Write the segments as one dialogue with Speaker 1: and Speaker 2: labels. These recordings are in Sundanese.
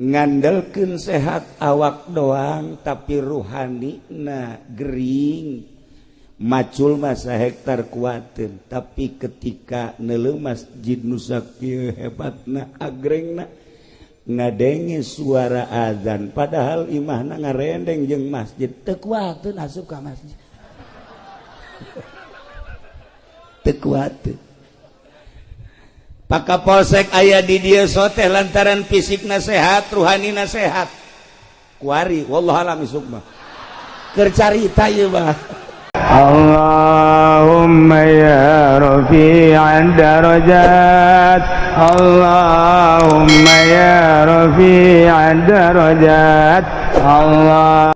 Speaker 1: ngandalkeun sehat awak doang tapi ruhani na gering macul masa hektar kuatin tapi ketika neuleuh masjid nu sakieu hebatna agrengna ngadenge suara azan padahal imahna ngarendeng jeung masjid teu kuatin asup ka masjid teu kuatin Pakapolsek aya di dieu soteh lantaran fisikna sehat ruhanina sehat kuari wallahu alam isuk mah keur carita ieu mah
Speaker 2: Allahumma ya rafi'ad darajat Allahumma ya rafi'ad darajat Allah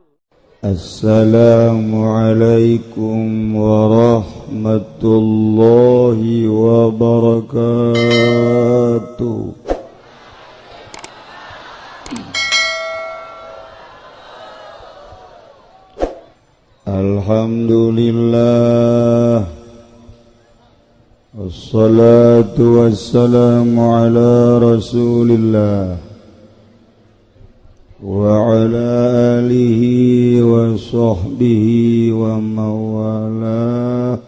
Speaker 2: Assalamualaikum warahmatullahi wabarakatuh. Alhamdulillah wassalatu wassalamu ala rasulillah wa ala alihi wa sahbihi wa mawala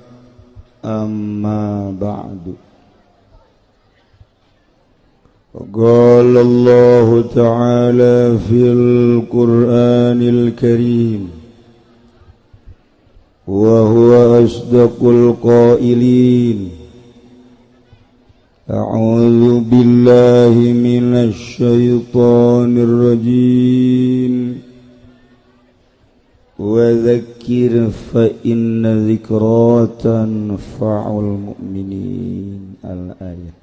Speaker 2: amma ba'du qala Allah ta'ala fil Qur'anil Karim wa huwa asdaqul qailin A'udzu billahi minasy syaithanir rajim. Wa dzakkir fa inna dzikra tanfa'ul mu'minin. Al-ayat.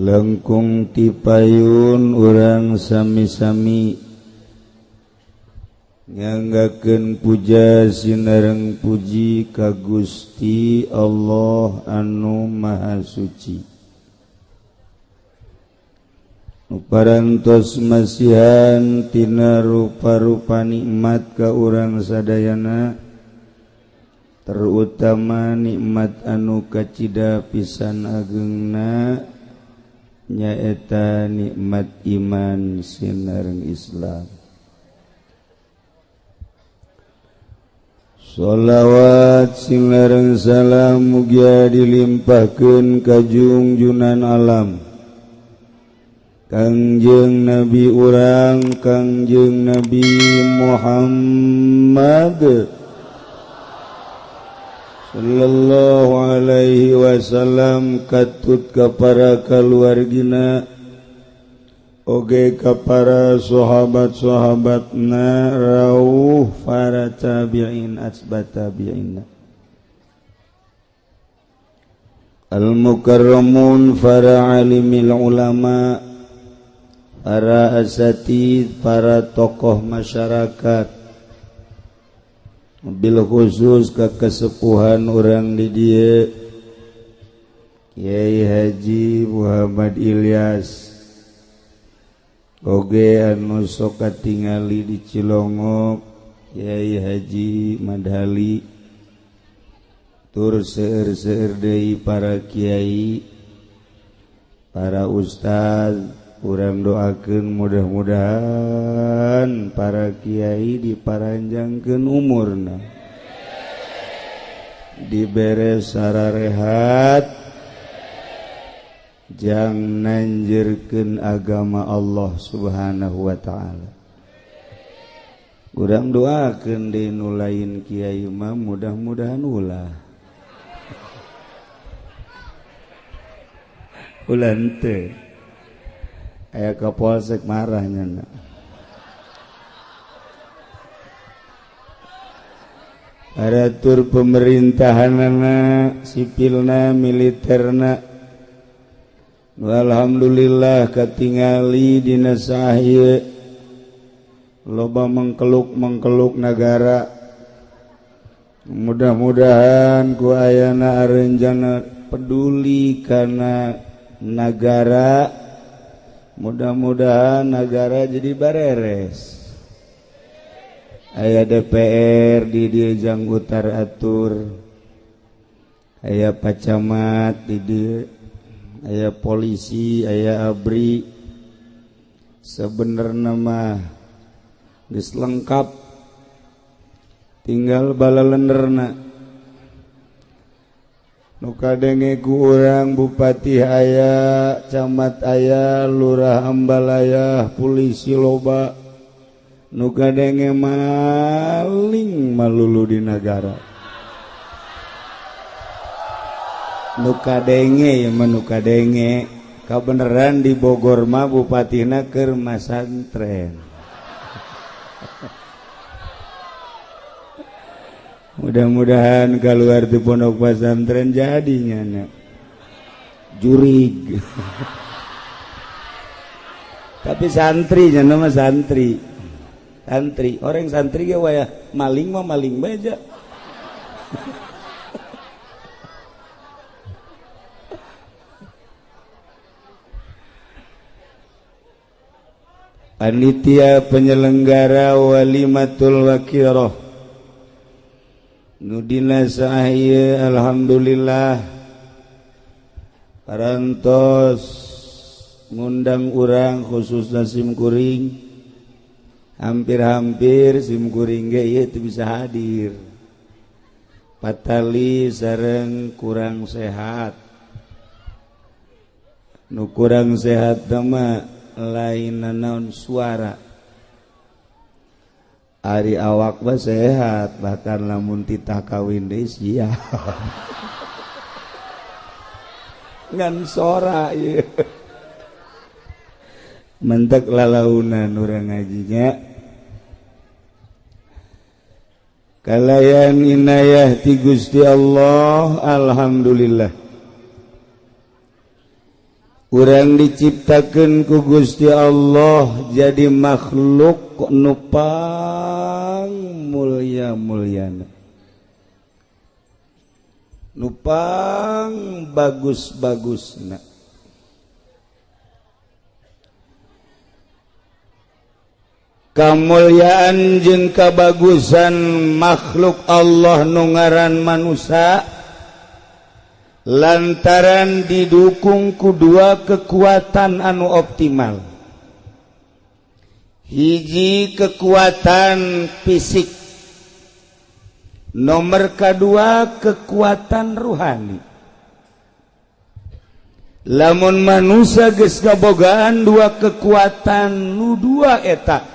Speaker 2: Langkung tipayun urang sami-sami nganggakeun puja sinareng puji ka Gusti Allah anu Maha Suci. Nu parantos masihan tina rupa-rupa nikmat ka urang sadayana, terutama nikmat anu kacida pisan ageungna nyaeta nikmat iman sinareng Islam. Sholawat sinareng salam mugia dilimpahkeun ka junjunan alam Kangjeng Nabi urang Kangjeng Nabi Muhammad sallallahu alaihi wasallam, katut ka para kaluargina oge ka para sahabat-sahabatna rawuh para tabi'in asbat tabi'in al-mukarramun para alimil ulama para asatid para tokoh masyarakat bil khusus ka kesepuhan urang di dieu Kiai Haji Muhammad Ilyas oge anu sok katingali di Cilongok Kiai Haji Madhali tur seueur-seueur deui para kiai para ustaz urang doakeun mudah-mudahan para kiai diparanjangkeun umurna dibere sararehat jang nanjeurkeun agama Allah subhanahu wa ta'ala. Urang doakeun deui nu lain kiai mah mudah-mudahan ulah. Ulah henteu. Aya kapolsek marah nyana. Aratur pemerintahanna, sipilna, militerna alhamdulillah katingali dina saha loba mengkeluk negara. Mudah-mudahan ku ayana areunjana peduli kana negara, mudah-mudahan negara jadi bareres. Aya DPR di dieu janggutar atur, aya pacamat di dieu
Speaker 1: aya polisi aya abri sebenarnya mah geus lengkap tinggal balaleunderna nu kadenge ku urang bupati aya camat aya lurah ambal aya polisi loba nu kadenge maling malulu di negara nuka denge ya menuka denge kabeneran di Bogor mah bupatina keur masantren mudah-mudahan keluar di pondok pesantren jadinya nya jurig tapi santri nya nama santri orang santri ge wayah maling mah maling baja panitia penyelenggara walimatul wakirah nudina sahaya alhamdulillah parantos ngundang urang khususna simkuring hampir-hampir simkuring ge ieu teu bisa hadir patali sareng kurang sehat nu kurang sehat mah lain naon suara ari awak mah sehat bahkan lamun titah kawin deui sia ngan sora ieu mentek lalaunan urang ngajinya kalayan inayah ti Gusti Allah alhamdulillah urang diciptakeun ku Gusti Allah jadi makhluk nu pang mulya-mulyana nu pang bagus-bagusna kamulyaan jeung kabagusan makhluk Allah nu ngaran manusia lantaran didukung ku dua kekuatan anu optimal hiji kekuatan fisik nomor kedua kekuatan ruhani lamun manusia geus kabogaan dua kekuatan nu dua eta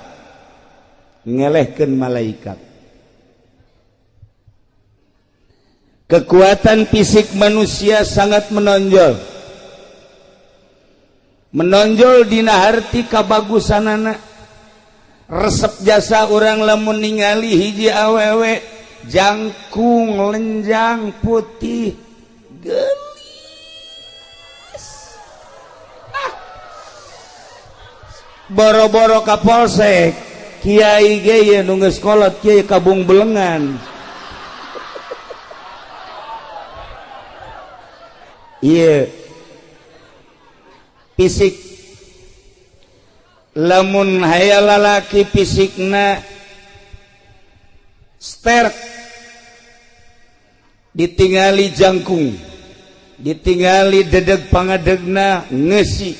Speaker 1: ngelehkeun malaikat kekuatan fisik manusia sangat menonjol dina harti kabagusanana resep jasa orang lamun ningali hiji awewe jangkung lenjang putih gelis boro-boro ka polsek kiai ge nu geus kolot kiai kabung belengan iya fisik lamun hayal lalaki fisikna sterk ditingali jangkung ditingali dedeg pangadegna ngeusi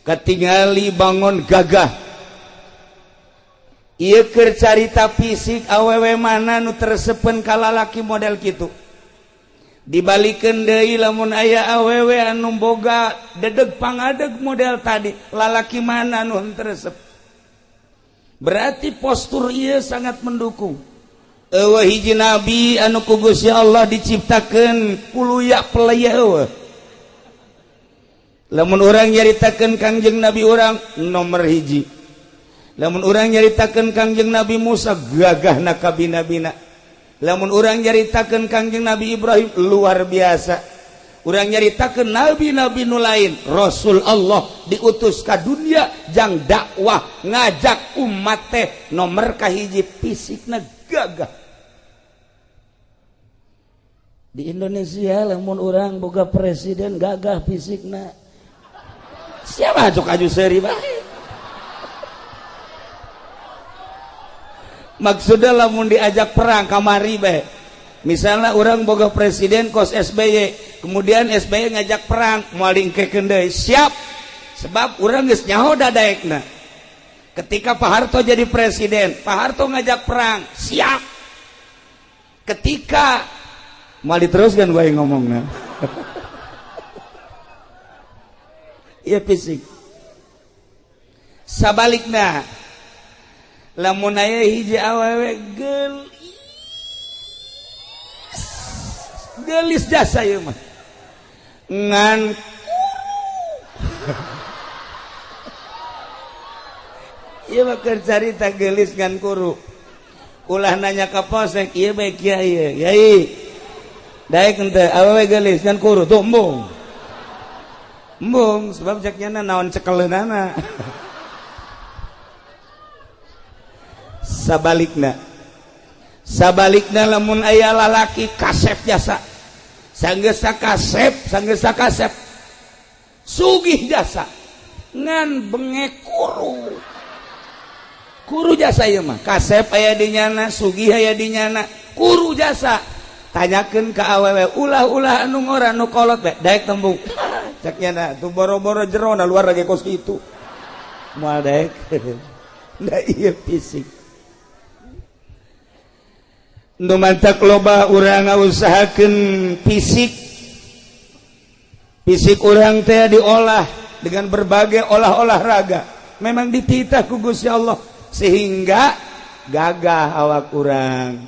Speaker 1: katingali bangun gagah ieu keur carita fisik awewe mana nu teresepen ka lalaki model kitu dibalikeun deui lamun aya awewe anu boga dedeg pangadeg model tadi lalaki mana anu teresep berarti postur ieu sangat mendukung eueuh hiji nabi anu ku Gusti Allah diciptakeun kuluya pelaya eueuh lamun urang nyaritakeun Kangjeng Nabi urang nomor hiji lamun urang nyaritakeun Kangjeng Nabi Musa gagahna kabina-bina lamun urang nyaritakeun Kangjeng Nabi Ibrahim luar biasa urang nyaritakeun nabi-nabi nu lain Rasul Allah diutus ka dunia jang dakwah ngajak umat teh nomor kahiji fisikna gagah di Indonesia lamun urang boga presiden gagah fisikna siapa cok aju seuri bae maksudnya lamun diajak perang kamari bae misalnya orang boga presiden kos SBY, kemudian SBY ngajak perang, moal dingkekeun deui, siap. Sebab orang geus nyaho dadaekna. Ketika Pak Harto jadi presiden, Pak Harto ngajak perang, siap. Ketika moal diteruskan bae ngomongna. Ieu fisik. Sabalikna, lamun aya hiji awewe gelis jasa ieu mah ngan ieu mah keur carita gelis ngan kuru ulah nanya ka posek ieu bae kiai yai daek henteu awewe gelis ngan kuru tuh embung sebab ceknya naon cekeleunana. Sabalikna lamun aya lalaki kasep jasa sanggesa kasep sugih jasa ngan bengek kuru jasa ieu mah kasep aya di nyana sugih aya di nyana kuru jasa tanyakeun ka awewe ulah anu ngora anu kolot bae daek tembung cek nyana tuh boro-boro jero na luar lagi kos kitu moal daek da ieu fisik. Nu mantak loba urang ngausahakeun fisik urang teh diolah dengan berbagai olahraga. Memang dititah ku Gusti Allah sehingga gagah awak urang,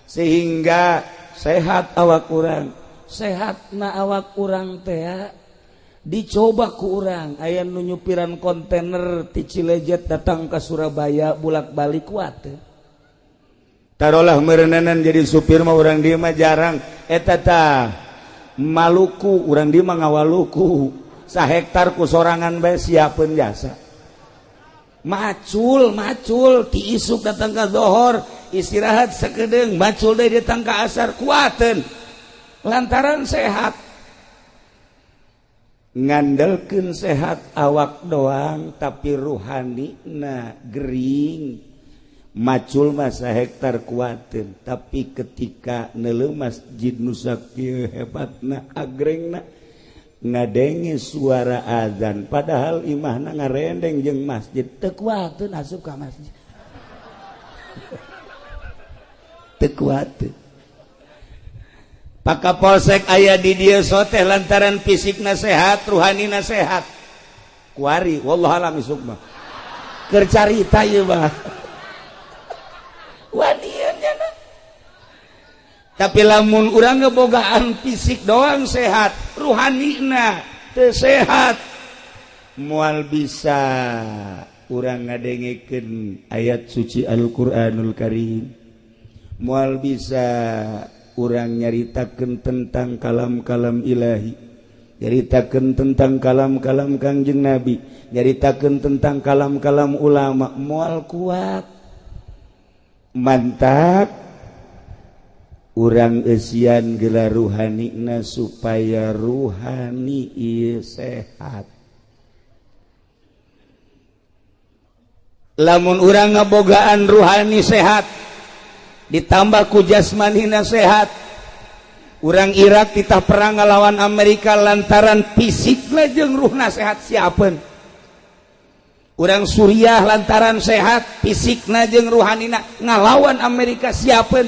Speaker 1: sehingga sehat awak urang. Sehatna awak urang teh dicoba ku urang. Aya nu nyupiran kontainer ti Cilejet datang ke Surabaya bolak-balik kuat teh. Taruhlah merendanan jadi supir mah urang dieu mah jarang eta tah Maluku urang dieu mah ngawaluku sahektar ku sorangan bae siapeun jasa macul ti isuk datang ka zohor istirahat sakedeung macul deui datang ka asar kuateun lantaran sehat ngandelkeun sehat awak doang tapi ruhanina gering macul masa hektar kuatin tapi ketika neuleuh masjid nu sakieu hebatna agrengna ngadenge suara azan padahal imahna ngarendeng jeung masjid teu kuateun asup ka masjid teu kuateun pakapolsek aya di dieu soteh lantaran fisikna sehat ruhanina sehat kuari wallahu alam isuk mah keur carita ieu mah wadiannya nah. Tapi lamun urang ngebogaan fisik doang sehat ruhanina teu sehat moal bisa urang ngadengekeun ayat suci Al-Qur'anul Karim moal bisa urang nyaritakeun tentang kalam-kalam ilahi nyaritakeun tentang kalam-kalam Kangjeng Nabi nyaritakeun tentang kalam-kalam ulama moal kuat mantap urang eusian geula ruhanina supaya ruhani ieu sehat lamun urang ngabogaan ruhani sehat ditambah ku jasmanina sehat urang Irak titah perang ngalawan Amerika lantaran fisikna jeung ruhna sehat siapeun urang Suriah lantaran sehat fisikna jeung ruhanina ngalawan Amerika siapeun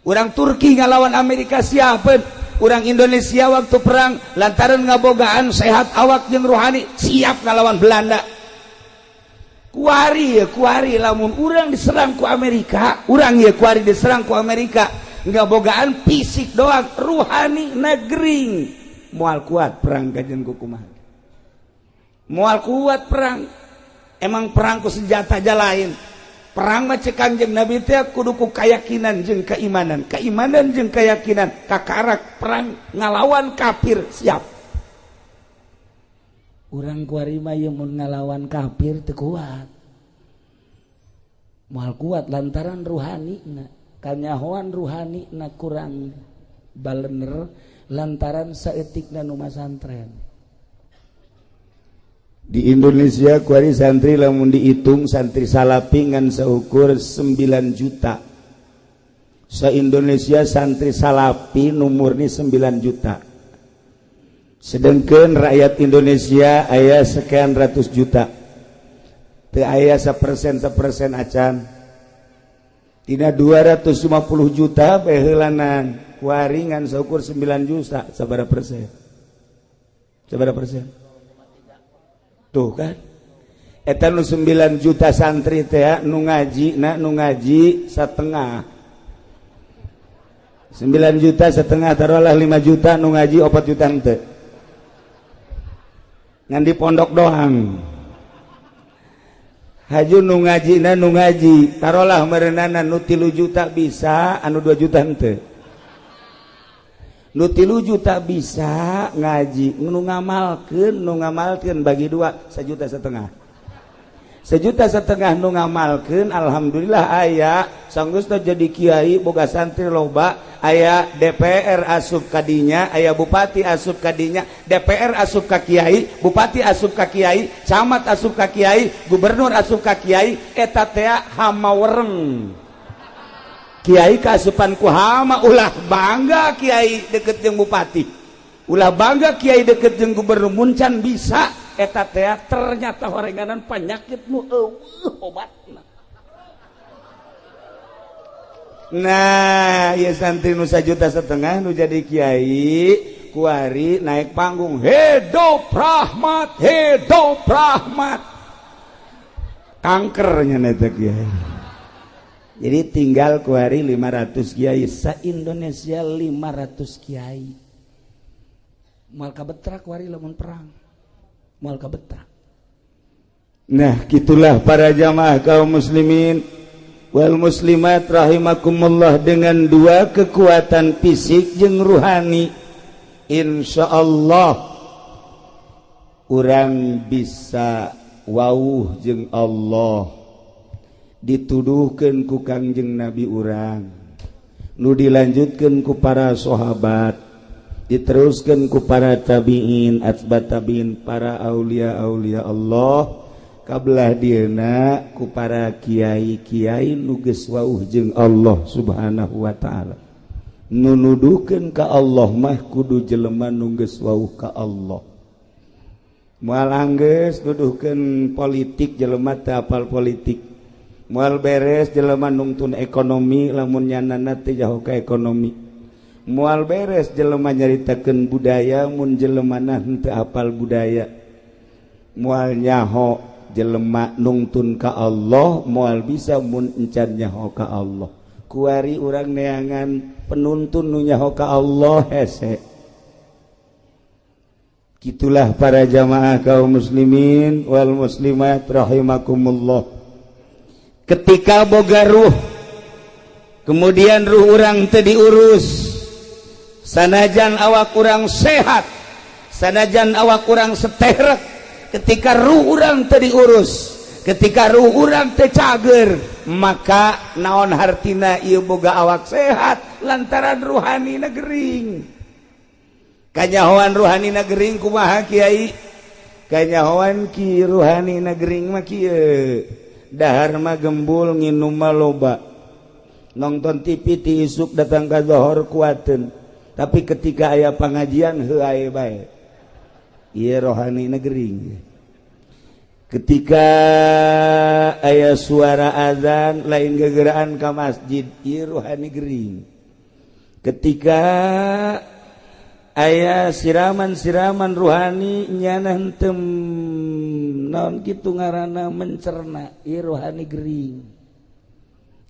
Speaker 1: urang Turki ngalawan Amerika siapeun urang Indonesia waktu perang lantaran ngabogaan sehat awak jeung ruhani siap ngalawan Belanda kuari lamun urang diserang ku Amerika urang ye kuari diserang ku Amerika ngabogaan fisik doang ruhani nagring moal kuat perang kajen kumaha moal kuat perang emang perang ku senjata aja lain perang mah cek Kangjeng Nabi teh kudu ku keyakinan jeung keimanan jeung keyakinan kakarak perang ngalawan kafir siap urang kuari mah ye mun ngalawan kafir teu kuat moal kuat lantaran ruhanina kanyahoan ruhanina kurang balener lantaran saeutikna nu masantren di Indonesia kuari santri lamun dihitung santri salapi ngan seukur 9 juta se-Indonesia santri salapi numurni 9 juta. Sedangkan rakyat Indonesia aya sekian ratus juta. Teu aya 1% acan. Tina 250 juta bae heulanan waringan saukur 9 juta sabaraha persen? Sabaraha persen? Tuh kan. Eta nu 9 juta santri teh nu ngaji satengah. 9 juta setengah taruhlah 5 juta nu ngaji 4 juta henteu. Ngan di pondok doang. Haju nu ngaji taruhlah merenana nu 3 juta bisa, anu 2 juta henteu. Nu 3 juta bisa ngaji, nu ngamalkeun bagi 2 1,5 juta. 1,5 juta nu ngamalkeun alhamdulillah aya sanggeus jadi kiai boga santri loba, aya DPR asup kadinya, aya bupati asup kadinya, DPR asup ka kiai, bupati asup ka kiai, camat asup ka kiai, gubernur asup ka kiai, eta teh hama wereng. Kiai kaasupan ku hama ulah bangga kiai deket jeung bupati. Ulah bangga kiai deket jeung gubernur muncan bisa eta teh ternyata horenganan penyakit nu obatna. Nah, ya santri nu 1,5 juta nu jadi kiai kuari naik panggung hidup rahmat kankernya eta kiai. Jadi tinggal kuari 500 kiai se-Indonesia 500 kiai. Moal kabetrak kuari lamun perang. Moal kabetrak. Nah, gitulah para jamaah kaum muslimin wal muslimat rahimakumullah, dengan 2 kekuatan fisik jeung ruhani insyaallah urang bisa wauh jeung Allah. Dituduhkeun ku Kangjeng Nabi urang, nu dilanjutkeun ku para sahabat, diteruskeun ku para tabi'in, atba tabi'in, para aulia-aulia Allah, kabelah dieuna ku para kiai-kiai nu geus wauh jeung Allah Subhanahu wa taala. Nu nuduhkeun ka Allah mah kudu jelema nu geus wauh ka Allah. Moal anggeus nuduhkeun politik jelema teu apal politik. Moal beres jelema nungtun ekonomi lamun nyanana teh jauh ka ekonomi. Moal beres jelema nyaritakeun budaya mun jelemana henteu apal budaya. Moal nyaho jelema nungtun ka Allah moal bisa mun encan nyaho ka Allah. Kuari urang neangan penuntun nu nyaho ka Allah hese. Gitulah para jamaah kaum muslimin wal muslimat rahimakumullah. Ketika boga ruh kemudian ruh urang teu diurus, sanajan awak urang sehat, sanajan awak urang seterek, ketika ruh urang teu diurus, ketika ruh urang teu cager, maka naon hartina ieu boga awak sehat lantaran ruhanina gering. Kanyahoan ruhanina gering kumaha kiai? Kanyahoan ki ruhanina gering mah kieu. Dahar mah gembul nginum mah loba, nonton TV ti isuk datang ka zohor kuateun, tapi ketika aya pangajian heuae bae ieu rohanina gering. Ketika aya suara azan lain gegeraan ka masjid ieu rohani gering. Ketika aya siraman-siraman ruhani nyana henteu naon kitu ngaranna mencerna ieu rohani gering.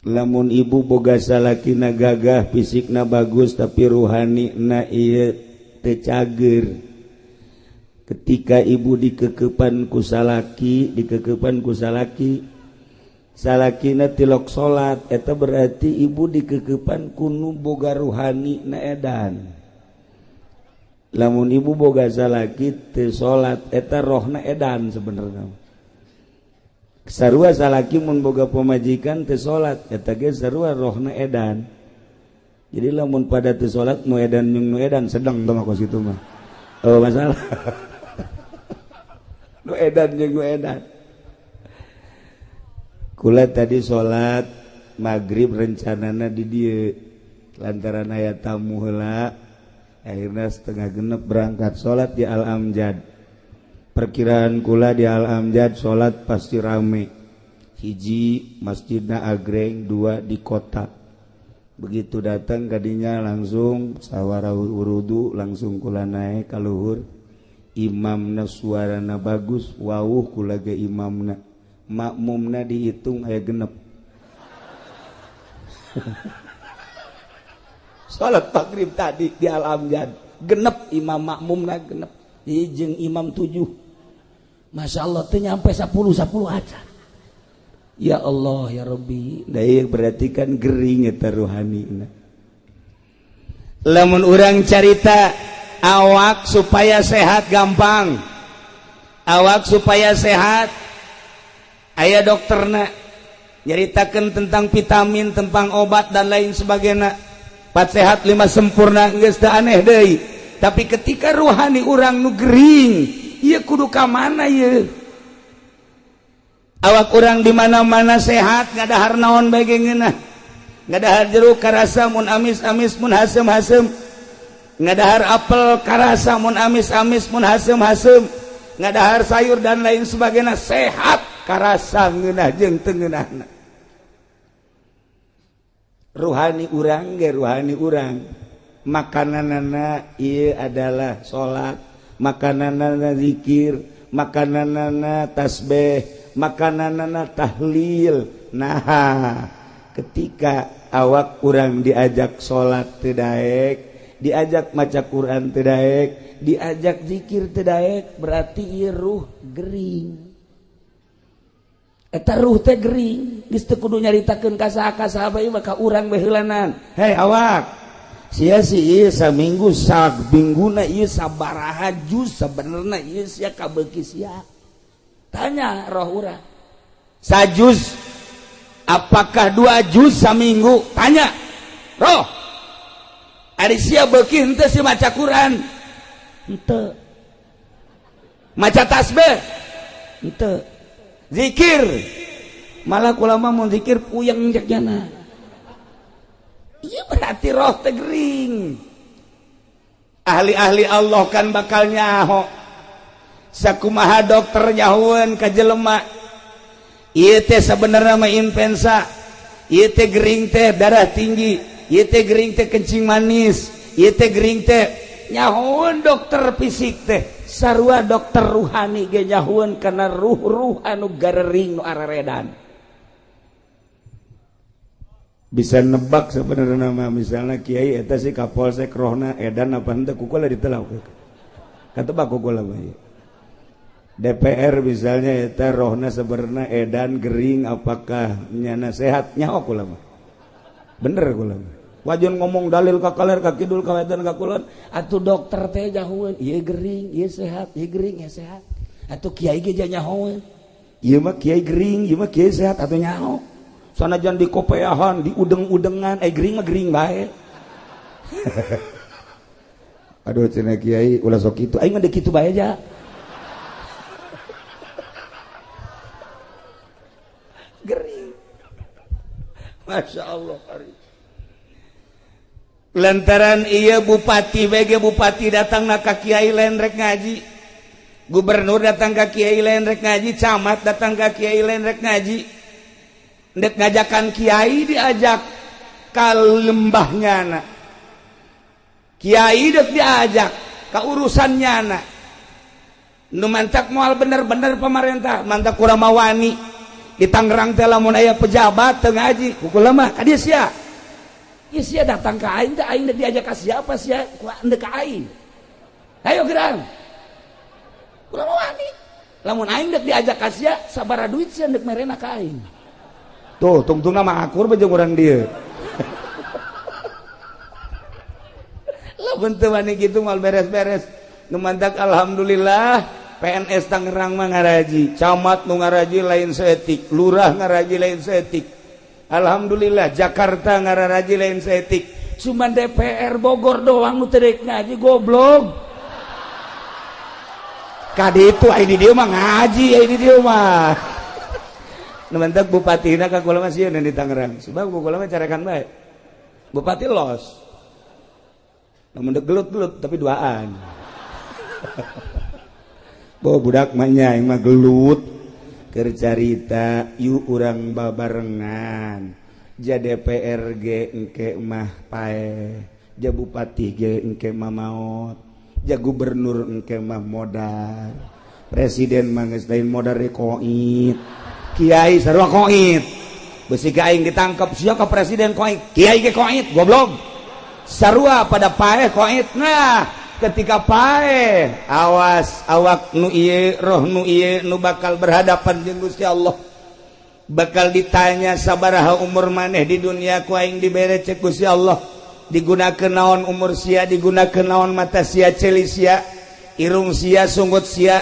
Speaker 1: Lamun ibu boga salakina gagah fisikna bagus tapi ruhanina ieu teu cager. Ketika ibu dikekepan ku salaki, salakina tilok salat eta berarti ibu dikekepan ku nu boga ruhani na edan. Lamun ibu boga salaki teu salat eta rohna edan sebenarnya. Sarua salaki mun boga pamajikan teu salat eta ge sarua rohna edan. Jadi lamun pada teu salat nu edan jeung nu edan sedang tong kos kitu mah. Oh masalah. Nu edan jeung nu edan. Kula tadi salat maghrib rencanana di dieu lantaran aya tamu heula akhirna setengah genep berangkat salat di Al-Amjad. Perkiraan kula di Al-Amjad salat pasti rame. Hiji masjidna agreng, dua di kota. Begitu datang kadinya langsung sawara wudu langsung kula naik ka luhur. Imamna suarana bagus, wawuh kula ge imamna. Makmumna dihitung aya genep. Salat maghrib tadi di Al-Amjad genep, imam makmumna genep, jeung imam 7. Masya Allah teh nyampe 10 aja. Ya Allah ya Rabbi, da ieu berarti kan gering eta rohanina. Lamun urang carita awak supaya sehat gampang. Awak supaya sehat aya dokterna nyaritakeun tentang vitamin, tentang obat dan lain sebagainya. 4 sehat 5 sempurna geus teu aneh deui. Tapi ketika rohani urang nu gering, ieu kudu ka mana ieu? Awak urang di mana-mana sehat, ngadahar naon bae geungeunah. Ngadahar jeruk karasa mun amis-amis mun hasem-hasem. Ngadahar apel karasa mun amis-amis mun hasem-hasem. Ngadahar sayur dan lain sebagainya sehat karasa ngeunah jeung teu ngeunahna. Ruhani urang ge ruhani urang. Makananana ieu adalah salat, makananana zikir, makananana tasbih, makananana tahlil. Nah, ketika awak urang diajak salat teu daek, diajak maca Quran teu daek, diajak zikir teu daek, berarti ieu ruh gering. Eta ruh teh gering, geus teu kudu nyaritakeun ka saha bae mah ka urang bae heulanan. Hei awak, sia si ieu saminggu samingguna ieu sabaraha juz sabenerna ieu sia kabeuki sia. Tanya roh urang. Sajuz apakah 2 juz saminggu? Tanya. Roh. Ari sia beuki henteu si maca Quran? Henteu. Maca tasbih? Henteu. Zikir malah ulama mun zikir puyeng jagjana. Iya berarti roh teh gering. Ahli-ahli Allah kan bakal nyaho. Sakumaha dokter nyahoeun ka jelema. Ieu teh sabenerna mah influenza. Ieu teh gering teh darah tinggi. Ieu teh gering teh kencing manis. Ieu teh gering teh nyahoeun dokter fisik teh. Sarua dokter ruhani ge nyahueun kana ruh-ruh anu garering nu araredan. Bisa nebak sebenarnya mah misalnya kiai eta si kapolsek rohna edan apa henteu kukula ditelau. Katebak kukula bae. DPR misalnya eta rohna sebenarnya edan gering apakah nyana sehat nyaho kula mah. Bener kula mah. Wajan ngomong dalil ka kaler ka kidul ka wetan ka kulon atuh dokter teh nyahoeun ieu gering ieu sehat ieu gering ieu sehat atuh kiai ge nyahoeun ieu mah kiai gering ieu mah kiai sehat atuh nyaho sanajan di kopeahan di udeng-udengan gering mah gering bae. Aduh cenah kiai ulah sok kitu aing mah deuk kitu bae aja. Gering. Masya Allah hari. Lantaran iya bupati BG bupati datang ka kiai lain rek ngaji, gubernur datang ka kiai lain rek ngaji, camat datang ka kiai lain rek ngaji, ndek ngajakan kiai diajak ka lembahnya na, kiai dek diajak ka urusannya na, nu mantak moal bener-bener pemerintah, mantak kurang mawani di Tangerang teh lamun aya pejabat teu ngaji, kukula mah ka dieu sia. Ya sia datang ke aing teh aing diajak ka siapa sia ku endeu ka aing. Ayo gerang. Kula wani. Lamun aing dek diajak ka sia sabaraha duit sia endek merena ka aing. Tuh, tungtungna mah akur jeung urang dieu. Lamun teu wani kitu mal beres-beres. Nu mantak alhamdulillah PNS Tangerang mah ngaraji, camat nu ngaraji lain saeutik, lurah ngaraji lain saeutik. Alhamdulillah Jakarta ngararaji lain saeutik. Cuman DPR Bogor doang nu teu ngaji goblok. Kaditu ai di dieu mah ngaji ai di dieu mah. Nu mantak bupatina ka kula mah sieun di Tangerang. Sebab kula mah carekan bae. bupati los namun gelut-gelut tapi duaan bawa budak manya mah gelut keur carita yuk urang babarengan ja DPRG engke mah pae ja bupati ge engke mah maot ja gubernur engke mah modal presiden mah geus lain modal koit kiai sarua koit besi aing ditangkap sia ka presiden koit kiai ge koit goblok sarua pada pae koit nah ketika pae awas awak nu ieu roh nu ieu nu bakal berhadapan jeung Gusti Allah bakal ditanya sabaraha umur maneh di dunia ku aing dibere cek Gusti Allah digunakeun naon umur sia digunakeun naon mata sia ceuli sia irung sia sunggut sia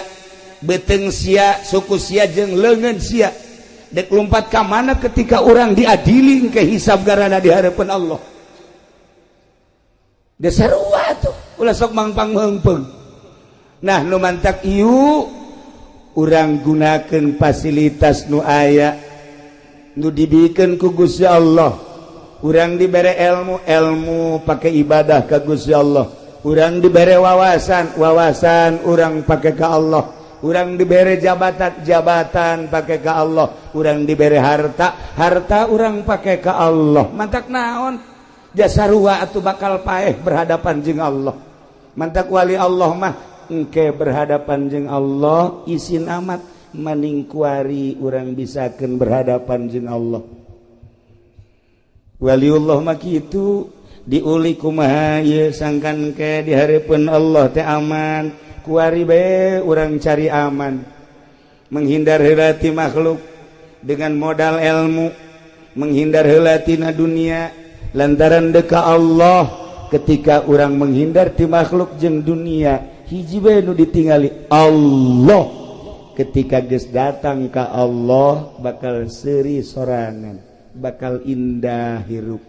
Speaker 1: beuteung sia suku sia jeung leungeun sia dek lompat ka mana ketika urang diadili ke hisab garana di hareupeun Allah desarua tuh ulah sok mangpang meungpeung nah nu mantak ieu urang gunakeun fasilitas nu aya nu dibikeun ku Gusti Allah urang dibere ilmu pake ibadah ka Gusti Allah urang dibere wawasan urang pake ka Allah urang dibere jabatan pake ka Allah urang dibere harta urang pake ka Allah mantak naon jasarua atuh bakal paeh berhadapan jeung Allah mantak wali Allah mah engke berhadapan jeung Allah isin amat maning kuari urang bisakeun berhadapan jeung Allah waliullah mah kitu diuli kumaha ieu sangkan ke di hareupeun Allah teh aman kuari bae urang cari aman menghindar heula ti makhluk dengan modal ilmu menghindar heula tina dunia lantaran deka Allah ketika urang menghindar ti makhluk jeung dunia hiji bae nu ditingali Allah ketika geus datang ka Allah bakal seuri sorangan bakal indah hirup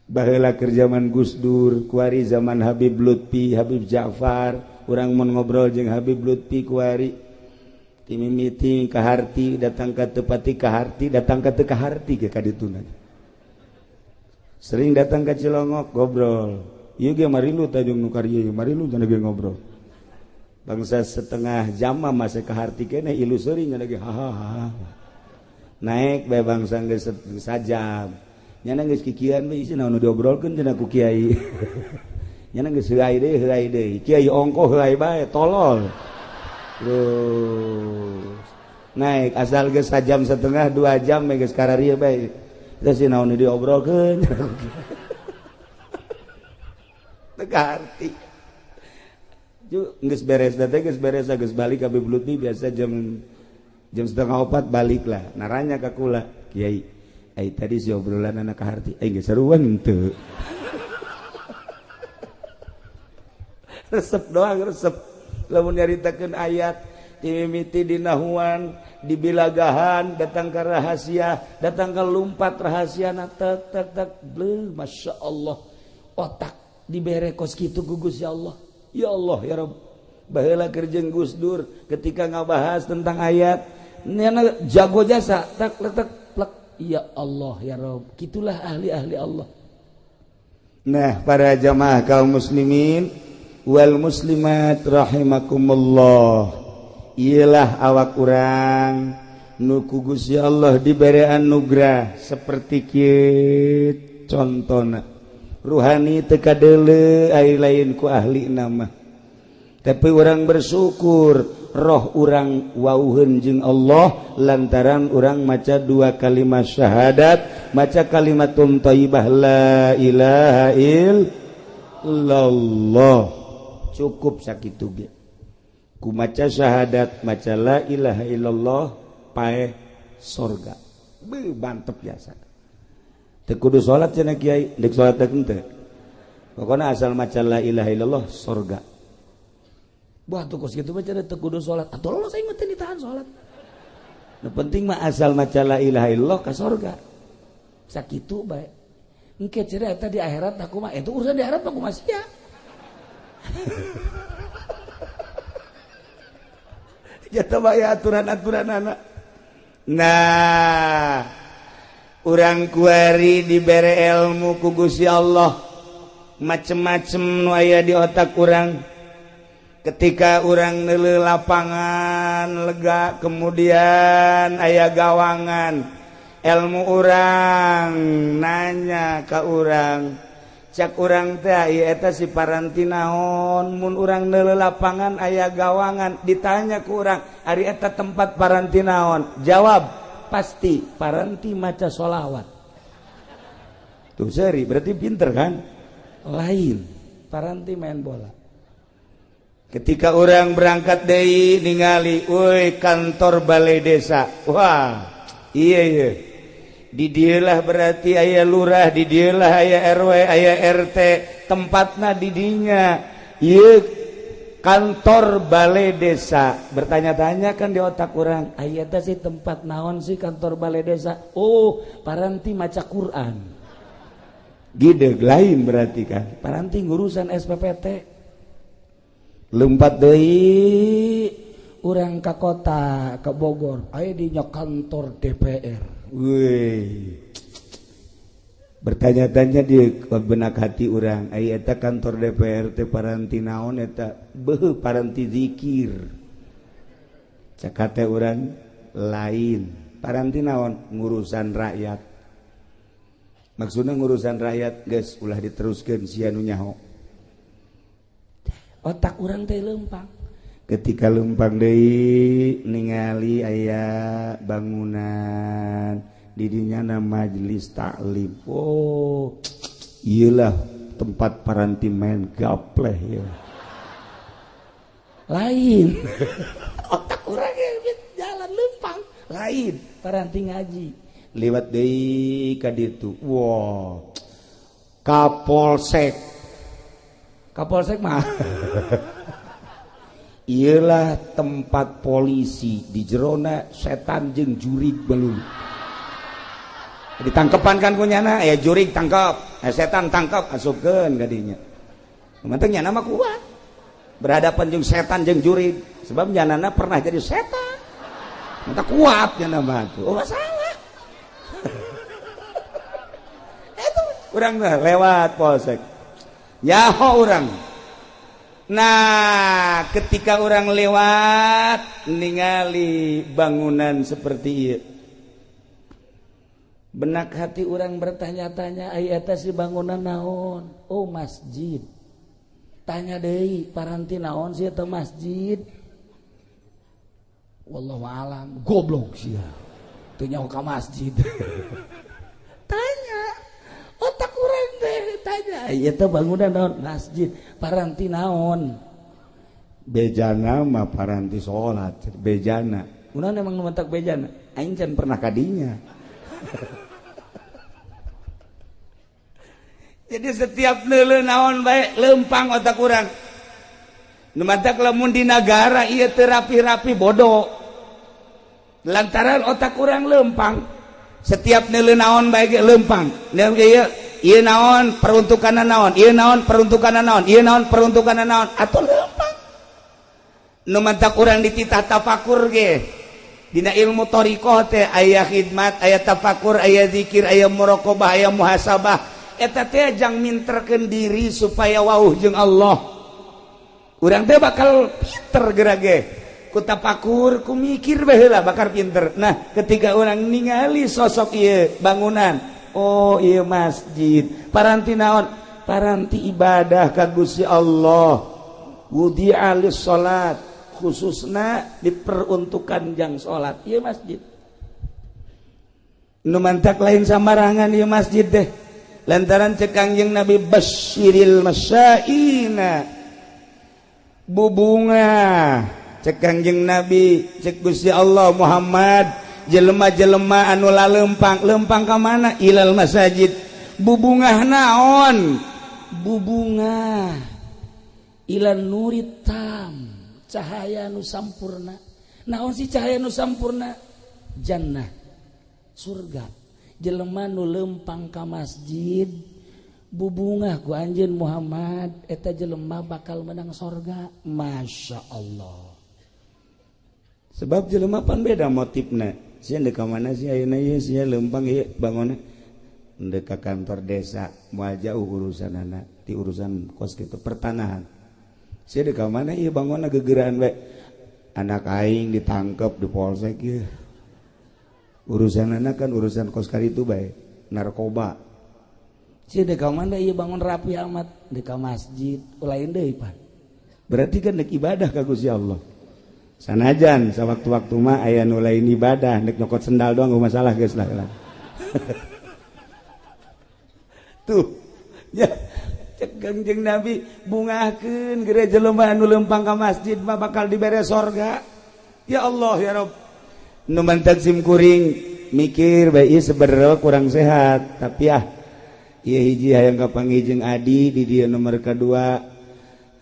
Speaker 1: baheula keur zaman Gus Dur kuari zaman Habib Lutfi Habib Ja'far urang mun ngobrol jeung Habib Lutfi kuari ti mimiti ka harti datang ka teu pati ka harti datang ka teu ka harti ge ka dituna sering datang ka Cilongok ngobrol ieu ge marilu tajung nu karya marilu cenah ge ngobrol bangsa setengah jam mah masih ka harti keneh ilu seuring cenah ge hahaha naik bae bangsa geus sajam nyana geus kikian we isi naon diobrolkeun cenah ku kiai nyana geus heuai deui kiai ongko heuai bae tolol terus naik asal geus sajam setengah 2 jam geus kararieu bae terus naon diobrolkeun teu harti ju geus beres teh geus beres geus balik ka Habib Lutfi biasa jam 3:30 balik lah naranya ka kula kiai ai tadi si obrolan anak harti ai geus saruan teu resep doang resep lamun nyaritakeun ayat dimimiti di nahuan di bilagahan datang ka rahasia datang ka lumpat rahasiana tek tek tek bleu masyaallah otak dibere kos kitu ku Gusti Allah ya Allah ya Rabb baheula keur jeung Gus Dur ketika ngabahas tentang ayat nyana jago jasa tak letak plek ya Allah ya Rabb kitulah ahli-ahli Allah nah para jamaah kaum muslimin wal muslimat rahimakumullah ialah awak urang nu ku Gusti Allah dibere anugerah seperti kieu contona ruhani teu kadeuleu ai lain ku ahli nama tapi urang bersyukur roh urang wauheun jeung Allah lantaran urang maca 2 kalimat syahadat maca kalimatun thayyibah la ilaha illallah cukup sakitu ge ku maca syahadat maca la ilaha illallah paeh surga beuh mantep biasa teu kudu salat cenah kiai dek salat teh henteu pokona asal maca la ilaha illallah surga buah tuh kos gitu baca teu kudu salat atuh lolos aing mah teu ditahan salat nu penting mah asal maca la ilaha illallah ka surga sakitu bae engke ceura eta di akhirat aku mah itu urusan di akhirat mah kumaha sia jata bae aturan-aturan anak nah urang kuari dibere ilmu ku Gusti Allah macem-macem nu aya di otak urang ketika urang neuleuh lapangan lega kemudian aya gawangan ilmu urang nanya ka urang cak urang teh ieu eta si paranti naon mun urang neuleuh lapangan aya gawangan ditanya ku urang ari eta tempat paranti naon jawab pasti paranti maca sholawat tuh seri berarti pinter kan lain paranti main bola ketika orang berangkat deui ningali euy kantor balai desa wah iya di dieulah berarti aya lurah di dieulah aya RW aya RT tempatna di dinya ieu kantor balai desa bertanya-tanya kan di otak orang aya teh sih tempat naon sih kantor balai desa oh paranti maca Quran gideg lain berarti kan paranti ngurusan SPPT lompat deui urang ka kota ke Bogor aya di kantor DPR weh bertanya-tanya di benak hati urang aya eta kantor DPR teh paranti naon eta beuh paranti zikir cak teh urang lain paranti naon ngurusan rakyat maksudnya ngurusan rakyat guys ulah diteruskeun sia nu nyaho otak urang teh leumpang ketika leumpang deui ningali aya bangunan di dinya na majelis taklim oh iyalah tempat paranti main gapleh ya lain otak urang jalan leumpang lain paranti ngaji liwat deui ka ditu wow Kapolsek mah iyalah tempat polisi di jerona setan jeung jurig belum ditangkepan kan kunyana ya jurig tangkap setan tangkap asupkeun ka dinya manteng nyana mah kuat berhadapan jeung setan jeung jurig sebab nyanana pernah jadi setan mantap kuat nyana mah oh masalah itu urang mah lewat polsek nyaho urang nah ketika orang lewat ningali bangunan seperti ieu benak hati orang bertanya-tanya aya eta si bangunan naon oh masjid tanya deui paranti naon sih eta masjid wallahu alam goblok sia teu nyaho ka masjid tanya otak urang teh tanya ieu teh bangunan naon masjid paranti naon bejana mah paranti salat bejana unahan emang nu mentak bejana aing can pernah kadinya jadi setiap neuleuh naon bae leumpang otak urang nu mentak lamun di nagara ieu teu rapi-rapi bodoh lantaran otak urang leumpang setiap neuleuh naon bae ge leumpang ieu naon peruntukanna naon ieu naon peruntukanna naon ieu naon peruntukanna naon atuh leumpang nu mantak urang dititah tafakur ge dina ilmu thariqah teh aya khidmat aya tafakur aya zikir aya muraqabah aya muhasabah eta teh jang minterkeun diri supaya wauh jeung Allah urang teh bakal pinter geura ge ku tafakur ku mikir baheula bakal pinter nah ketika urang ningali sosok ieu bangunan oh iya masjid paranti naon paranti ibadah ka Gusti Allah wudi'a lis salat khususna diperuntukkan jang salat ieu masjid nu mantak lain samarangan ieu masjid teh lantaran cek Kangjeng Nabi basyiril masyaina bubunga cek Kangjeng Nabi cek Gusti Allah Muhammad jelema-jelema anu lempang ka mana ilal masajid bubungah naon bubungah ilan nuritam cahaya nu sampurna naon si cahaya nu sampurna jannah surga jelema nu lempang ka masjid bubungah ku anjeun Muhammad eta jelema bakal menang surga masya Allah sebab jelema pan beda motifna sia dek mana sih ayeuna ieu sia lempang ieu bangunna dek ka kantor desa moal jauh urusanana ti urusan kos kitu pertanahan sia dek mana ieu bangunna gegeran we anak aing ditangkep di polsek ieu urusanana kan urusan kos kari itu bae narkoba sia dek mana ieu bangun rapi amat dek masjid lain deui pan berarti kan dek ibadah ka Gusti Allah sanajan sawaktu-waktu mah aya nu lain ibadah nek nyokot sendal doang masalah geus lah tuh ya cek Kangjeng Nabi bungakeun gereja lomba anu lempang ka masjid mah bakal dibere sorga ya Allah ya Rabb nu mantag sim kuring mikir bae ieu sebenarnya kurang sehat tapi ieu hiji hayang kapanggih jeung Adi di dieu nomor kedua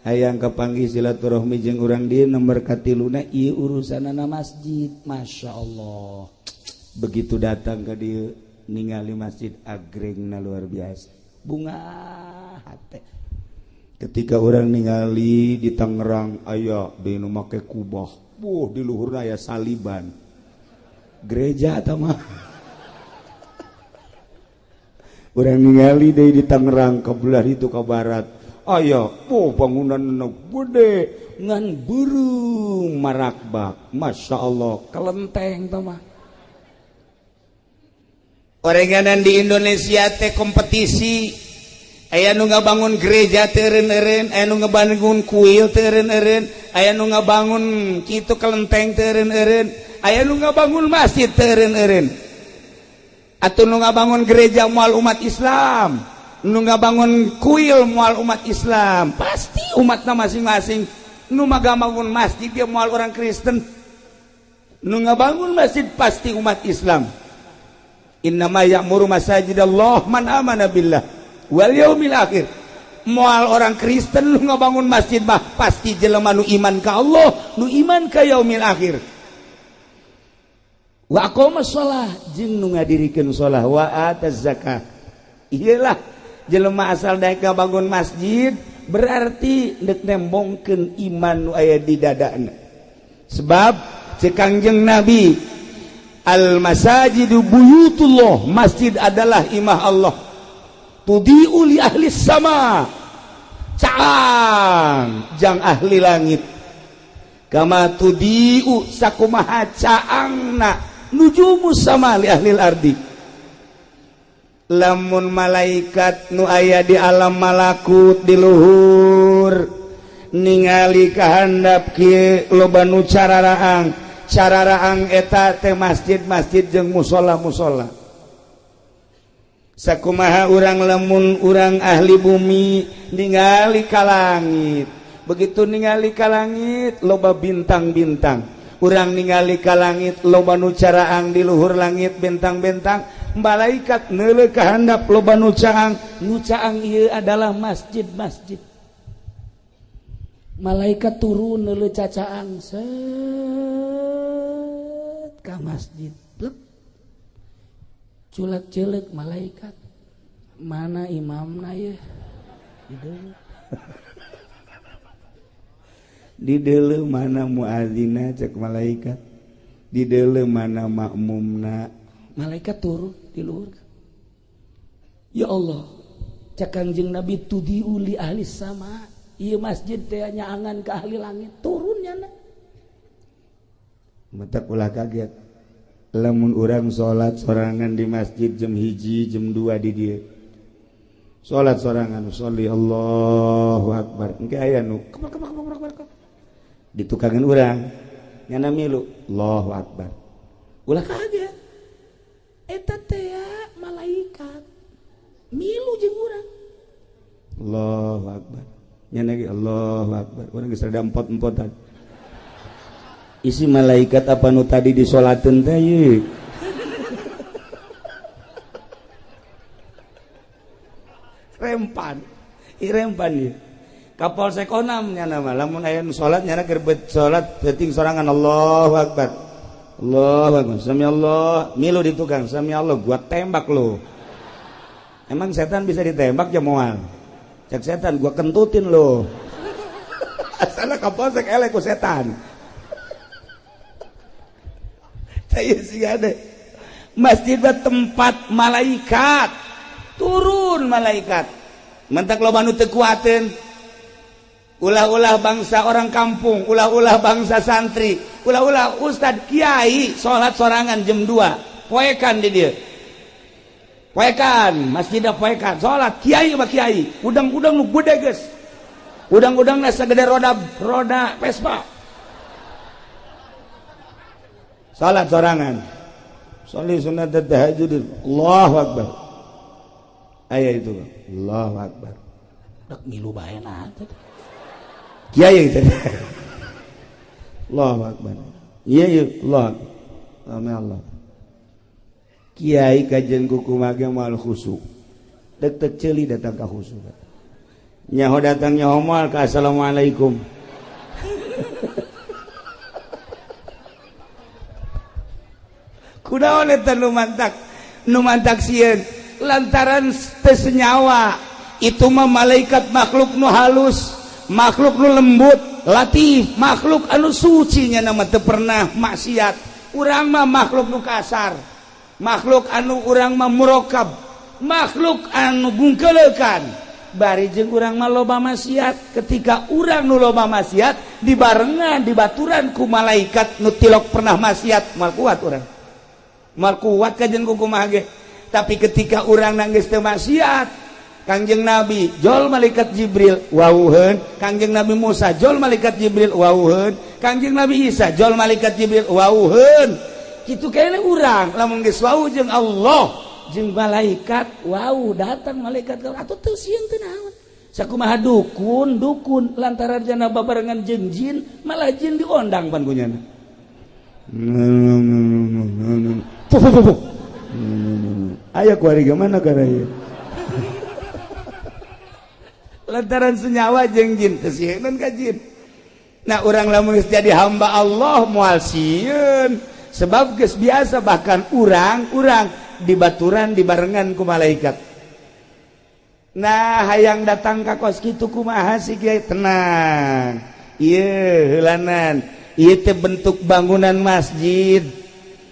Speaker 1: hayang kapanggih silaturahmi jeung urang dieu nomor katiluna ieu urusanana masjid Masya Allah begitu datang ka dieu ningali masjid agrengna luar biasa bunga hate ketika orang ningali di Tangerang aya di nu make kubah di luhurna aya saliban gereja eta mah urang ningali deui di Tangerang ka belah itu ka barat aya bangunan nu gede ngan burung marakbak Masya Allah kelenteng tah mah orenganan di Indonesia teh kompetisi aya nu ngabangun gereja teu eureun-eureun aya nu ngabangun kuil teu eureun-eureun aya nu ngabangun kitu kelenteng teu eureun-eureun aya nu ngabangun masjid teu eureun-eureun atuh nu ngabangun gereja moal umat Islam nu ngabangun kuil moal umat Islam pasti umatna masing-masing nu ngabangun masjid dia moal orang Kristen nu ngabangun masjid pasti umat Islam innama ya'muru masajidallah man amana billah wal yaumil akhir moal orang Kristen nu ngabangun masjid mah pasti jelema nu iman ka Allah nu iman ka yaumil akhir wa aqama shalah jeung nu ngadirikeun shalah wa ataz zakah iyalah jelema asal daek bangun masjid berarti dek nembongkeun iman nu aya di dadana sebab cek Kangjeng Nabi al masajidu buyutullah masjid adalah imah Allah tudiu li ahli sama caang jang ahli langit kama tudiu sakumaha caangna nujumus sama li ahli ardi lamun malaikat nu aya di alam malakut di luhur ningali kahandap kieu loba nu cararaang eta teh masjid-masjid jeung musola-musola sakumaha urang lamun urang ahli bumi ningali ka langit begitu ningali ka langit loba bintang-bintang urang ningali ka langit loba nu caraang di luhur langit bintang-bintang malaikat neuleuh kahandap loba nu caang ieu adalah masjid-masjid malaikat turun neuleuh cacaang set ka masjid blek culek-culek malaikat mana imamna ye di deuleuh mana muadzina cek malaikat di deuleuh mana makmumna malaikat turun di luhur ya Allah cek Kangjeng Nabi tudiu li ahli sama ieu masjid teh nyaangan ka ahli langit turunnya na mata ulah kaget lamun urang salat sorangan di masjid jam 1 jam 2 di dieu salat sorangan sholli Allahu akbar engke aya nu ditukangan urang nyana milu Allahu akbar ulah kaget eta teh malaikat milu jeung urang Allahu akbar nyana ge Allahu akbar urang geus rada empot-empotan isi malaikat apa nu tadi disolateun teh ye rempan ye Kapolsek Onam nyana mah lamun aya nu salat nyana keur salat penting sorangan Allahu akbar Allahu akbar sami Allah milu di tukang sami Allah gua tembak lo emang setan bisa ditembak ya moal cek setan gua kentutin lo asalna Kapolsek elek ku setan masjid tempat malaikat turun malaikat mentak loba nu teu kuateun ulah-ulah bangsa orang kampung ulah-ulah bangsa santri ulah-ulah ustad kiai salat sorangan jam 2 poekan di dieu poekan masjidna poekan salat kiai mah kiai udang-udang nu gede geus udang-udangna sagede roda Vespa salat sorangan sholli sunat tahajud Allahu akbar aya itu Allahu akbar dak milu bae nah kiai teh Allahu akbar iya Allah Allah kiai kajian kuku mage moal khusyuk dek ceuli datang ka khusyuk nyaho datang nyaho moal ka assalamualaikum kunaon eta nu mantak sieun lantaran teu senyawa itu mah malaikat makhluk nu halus makhluk nu lembut latif makhluk anu suci nya nama teu pernah maksiat urang mah makhluk nu kasar makhluk anu urang mah murokab makhluk anu gungkelekan bari jeung urang mah loba maksiat ketika urang nu loba maksiat dibarengan dibaturan ku malaikat nu tilok pernah maksiat moal kuat urang moal kuat kajen kumaha ge tapi ketika urang nanggeus teu maksiat Kangjeng Nabi jol malaikat Jibril wawuheun Kangjeng Nabi Musa jol malaikat Jibril wawuheun Kangjeng Nabi Isa jol malaikat Jibril wawuheun kitu kene urang lamun geus wau jeung Allah jeung malaikat wau datang malaikat atuh teu sieun teu naon sakumaha dukun lantaran jana babarengan jeung jin malah jin diondang pan kunyana aya kuariga mana kana ieu lantaran senyawa jeung jin teu sieun ka jin nah urang lamun geus jadi hamba Allah moal sieun sebab geus biasa bahkan urang dibaturan dibarengan ku malaikat nah hayang datang ka kos kitu kumaha si kiai tenang ieu heulanan ieu teh bentuk bangunan masjid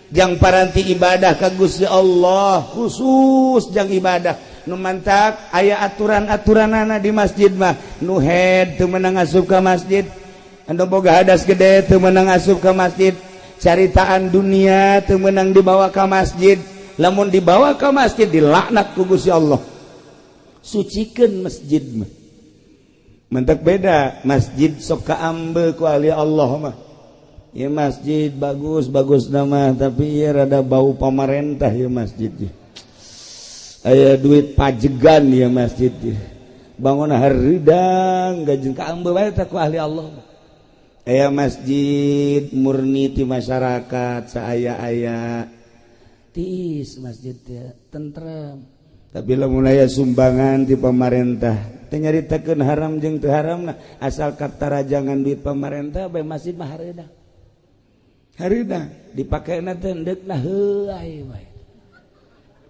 Speaker 1: jang paranti ibadah ka Gusti Allah khusus jang ibadah nu mantak aya aturan-aturanana di masjid mah nu head teu meunang asup ka masjid anu boga hadas gede teu meunang asup ka masjid caritaan dunia teu meunang dibawa ka masjid lamun dibawa ka masjid dilaknat ku Gusti Allah sucikeun masjid mah mantak beda masjid sok kaambe ku ahli Allah mah ya masjid bagus nama tapi ya rada bau pamarentah ya masjid aya duit pajegan ya masjid bangun haridang gajeng kaambe bae teh ku ahli Allah aya masjid murni ti masyarakat saaya-aya tiis masjid teh tentrem tapi lamun aya sumbangan ti pamarentah teh nyaritakeun haram jeung teu haramna asal katarajangan duit pamarentah bae masjid mah hareudang dipakena teh endekna heuai bae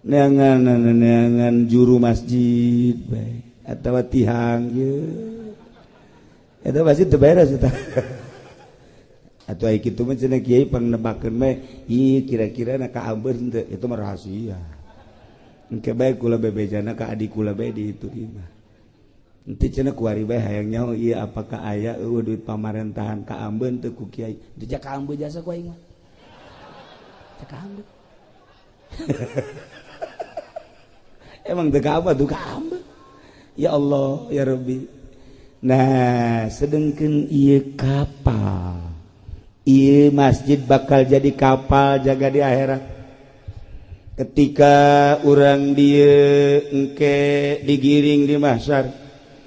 Speaker 1: neangan juru masjid bae atawa tihang ye eta masjid teu beres eta atuh aya kitu mah cenah kiai pangnebakeun bae ieu kira-kira na kaambeun teu itu mah rahasia engke bae kula bebejana ka adik kula bae di itu imah ente cenah kuari bae hayang nyaho ieu apakah aya eueuh duit pamarentahan kaambeun teu ku kiai teu jak kaambeun jasa ku aing mah jak kaambeun emang teu ka apa tuh kaambeun ya Allah ya Rabbi nah sedengkeun ieu kapal ieu masjid bakal jadi kapal jaga di akhirat ketika urang dieu engke digiring di mahsyar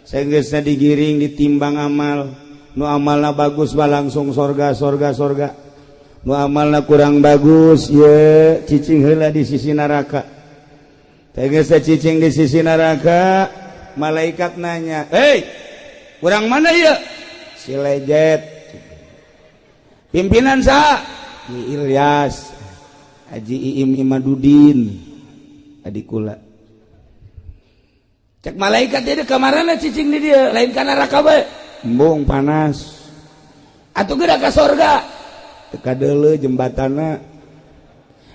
Speaker 1: sanggeusna digiring ditimbang amal nu amalna bagus mah langsung sorga nu amalna kurang bagus ye cicing heula di sisi neraka sanggeusna cicing di sisi neraka malaikat nanya hei urang mana ieu si lejet pimpinan saha Ki Ilyas Haji Iim Imadudin adik kula cek malaikat dia kamarana cicing di dia lain ka neraka bae embung panas atuh geura ka sorga teu kadeuleu jembatanna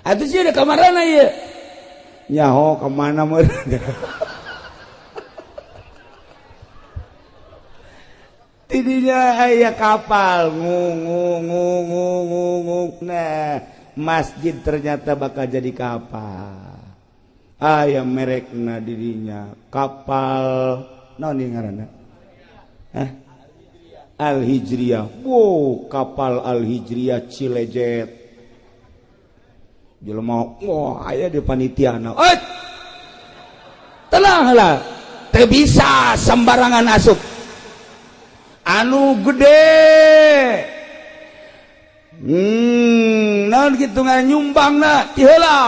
Speaker 1: atuh sih ada kamarana ieu nyaho kemana meureun tidinya aya kapal ngung nah masjid ternyata bakal jadi kapal aya merekna dirinya kapal naon ieu ngaranna Al-Hijriyah. Wow, kapal Al-Hijriyah Cilejet. Jelema wah aya di panitiana. Tenanglah. Teu bisa sembarangan asup. Anu gede. Naon kitu nganyumbangna ti heula.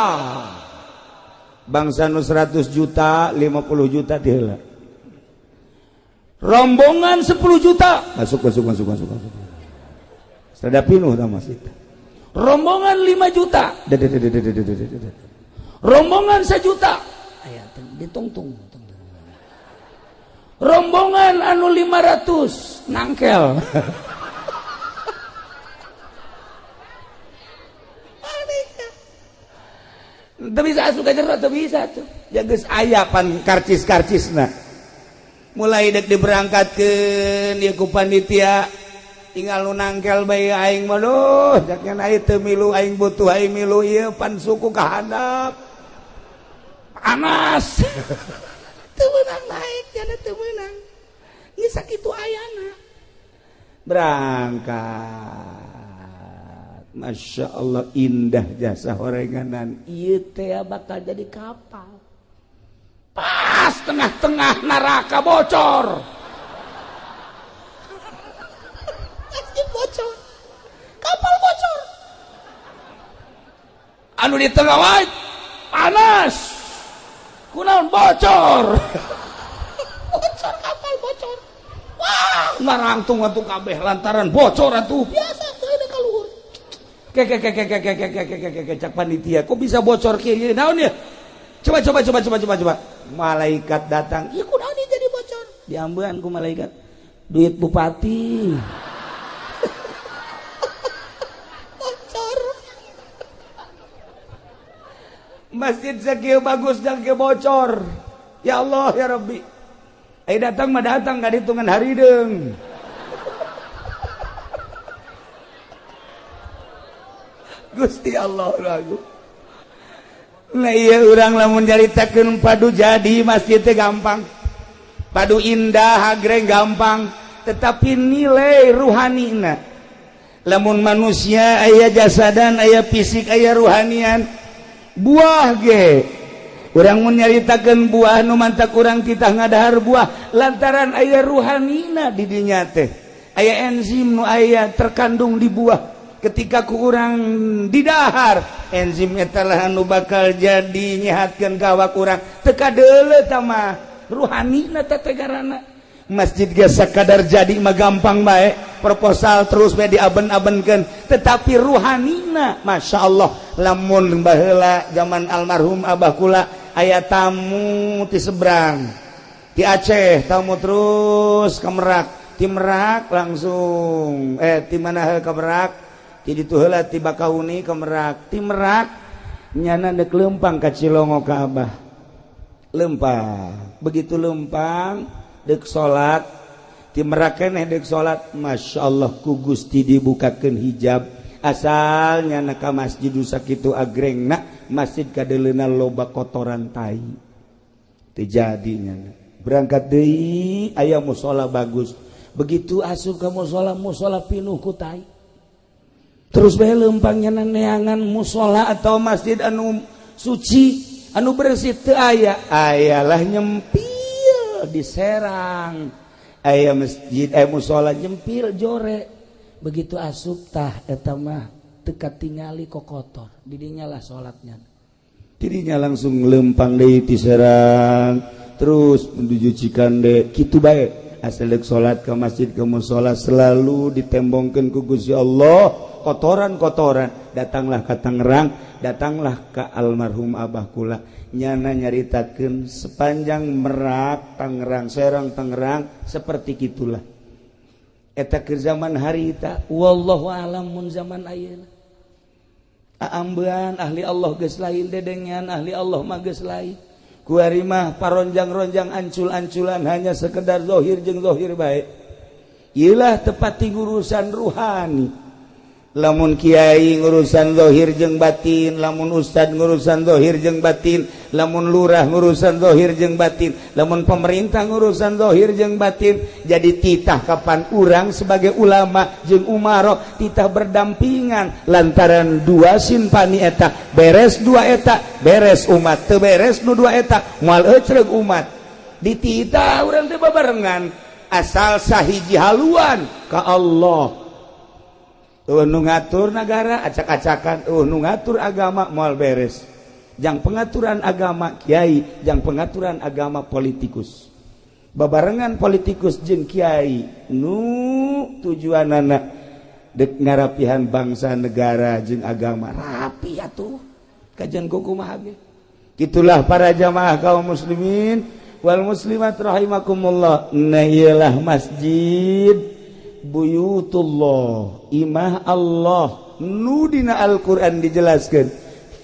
Speaker 1: Bangsa nu 100 juta, 50 juta ti heula. Rombongan 10 juta masuk sada pinuh ta masjid rombongan 5 juta rombongan 1 juta aya ditungtung rombongan anu 500 nangkel teu bisa asup ka jero teu bisa tuh ya geus aya pan karcis-karcisna mulai dek diberangkatkeun ieu ku panitia tinggal nu nangkel bae aing mah duh jaknya aya teu milu aing butuh aing milu ieu pan suku ka handap panas teu meunang naik cenah teu meunang geus sakitu ayana berangkat Masya Allah indah jasa horenganan ieu teh bakal jadi kapal pas tengah-tengah neraka bocor. Masjid bocor. Kapal bocor. Anu di tengah wae panas. Kunaon bocor. Bocor kapal bocor. Wah, ngarangtung atuh kabeh lantaran bocor atuh. Biasa teu ada kaluhur. Cak panitia, kok bisa bocor kieu? Naon ya? Coba. Malaikat datang. Iya kunaon ieu jadi bocor? Diambean ku malaikat. Duit bupati. Bocor. Masjid sakieu bagus dan ke bocor. Ya Allah ya Rabbi. Datang mah datang ka ditungan harideung. Gusti Allah lagu. Nah iya urang lamun nyaritakeun padu jadi masjid teh gampang. Padu indah hagreng gampang, tetapi nilai ruhanina. Lamun manusia aya jasadan, aya fisik, aya ruhanian. Buah ge. Urang mun nyaritakeun buah nu mantak urang titah ngadahar buah lantaran aya ruhanina di dinya teh. Aya enzim nu aya terkandung di buah. Ketika ku urang didahar enzim eta lah anu bakal jadi nyehatkeun ka awak urang teu kadeuleu ta mah ruhanina teh tegarana masjid ge sakadar jadi mah gampang bae proposal terus bae diaben-abenkeun tetapi ruhanina masyaallah lamun baheula zaman almarhum abah kula aya tamu ti seberang ti Aceh tamu terus ka Merak ti Merak langsung ti mana ka Merak ti ditu heula ti Bakauni ka Merak ti Merak nyana deuk leumpang ka Cilongo ka Abah leumpang begitu leumpang deuk salat ti Merak keneh deuk salat masyaallah ku Gusti dibukakeun hijab asal nyana ka masjid sakitu agrengna masjid kadeleuna loba kotoran tai teu jadi nyana berangkat deui aya mushola bagus begitu asup ka mushola pinuh ku tai. Terus bae leumpang nyana neangan mushola atau masjid anu suci anu bersih teu aya ayalah nyempil di Serang aya masjid mushola nyempil jore begitu asup tah eta mah teu katingali kokotor didinya lah salatnya didinya langsung leumpang deui ti Serang terus menuju Cikande kitu bae asal deuk salat ke masjid ke mushola selalu ditembongkeun ku Gusti Allah kotoran-kotoran datanglah ke Tangerang datanglah ke almarhum abah kula nyana nyaritakeun sepanjang Merak Tangerang Serang Tangerang seperti gitulah eta keur zaman harita wallahu alam mun zaman ayeuna aambean ahli Allah geus lain dedengan ahli Allah mah geus lain kuari mah paronjang-ronjang ancul-anculan hanya sekedar zahir jeung zahir bae ieu lah tepati urusan ruhani lamun kiai ngurusan zahir jeung batin lamun ustad ngurusan zahir jeung batin lamun lurah ngurusan zahir jeung batin lamun pemerintah ngurusan zahir jeung batin jadi titah kapan urang sebagai ulama jeung umaro titah berdampingan lantaran dua simpani eta beres dua eta beres umat teu beres nu dua eta moal ecreg umat dititah urang teh babarengan asal sahiji haluan ka Allah nu ngatur negara acak-acakan nu ngatur agama moal beres jang pengaturan agama kiai jang pengaturan agama politikus babarengan politikus jeung kiai nu tujuanana dek ngarapihan bangsa negara jeung agama rapi atuh kajian kumaha ge kitulah para jamaah kaum muslimin wal muslimat rahimakumullah nah iyalah masjid buyutullah imah Allah nu dina Al-Qur'an dijelaskeun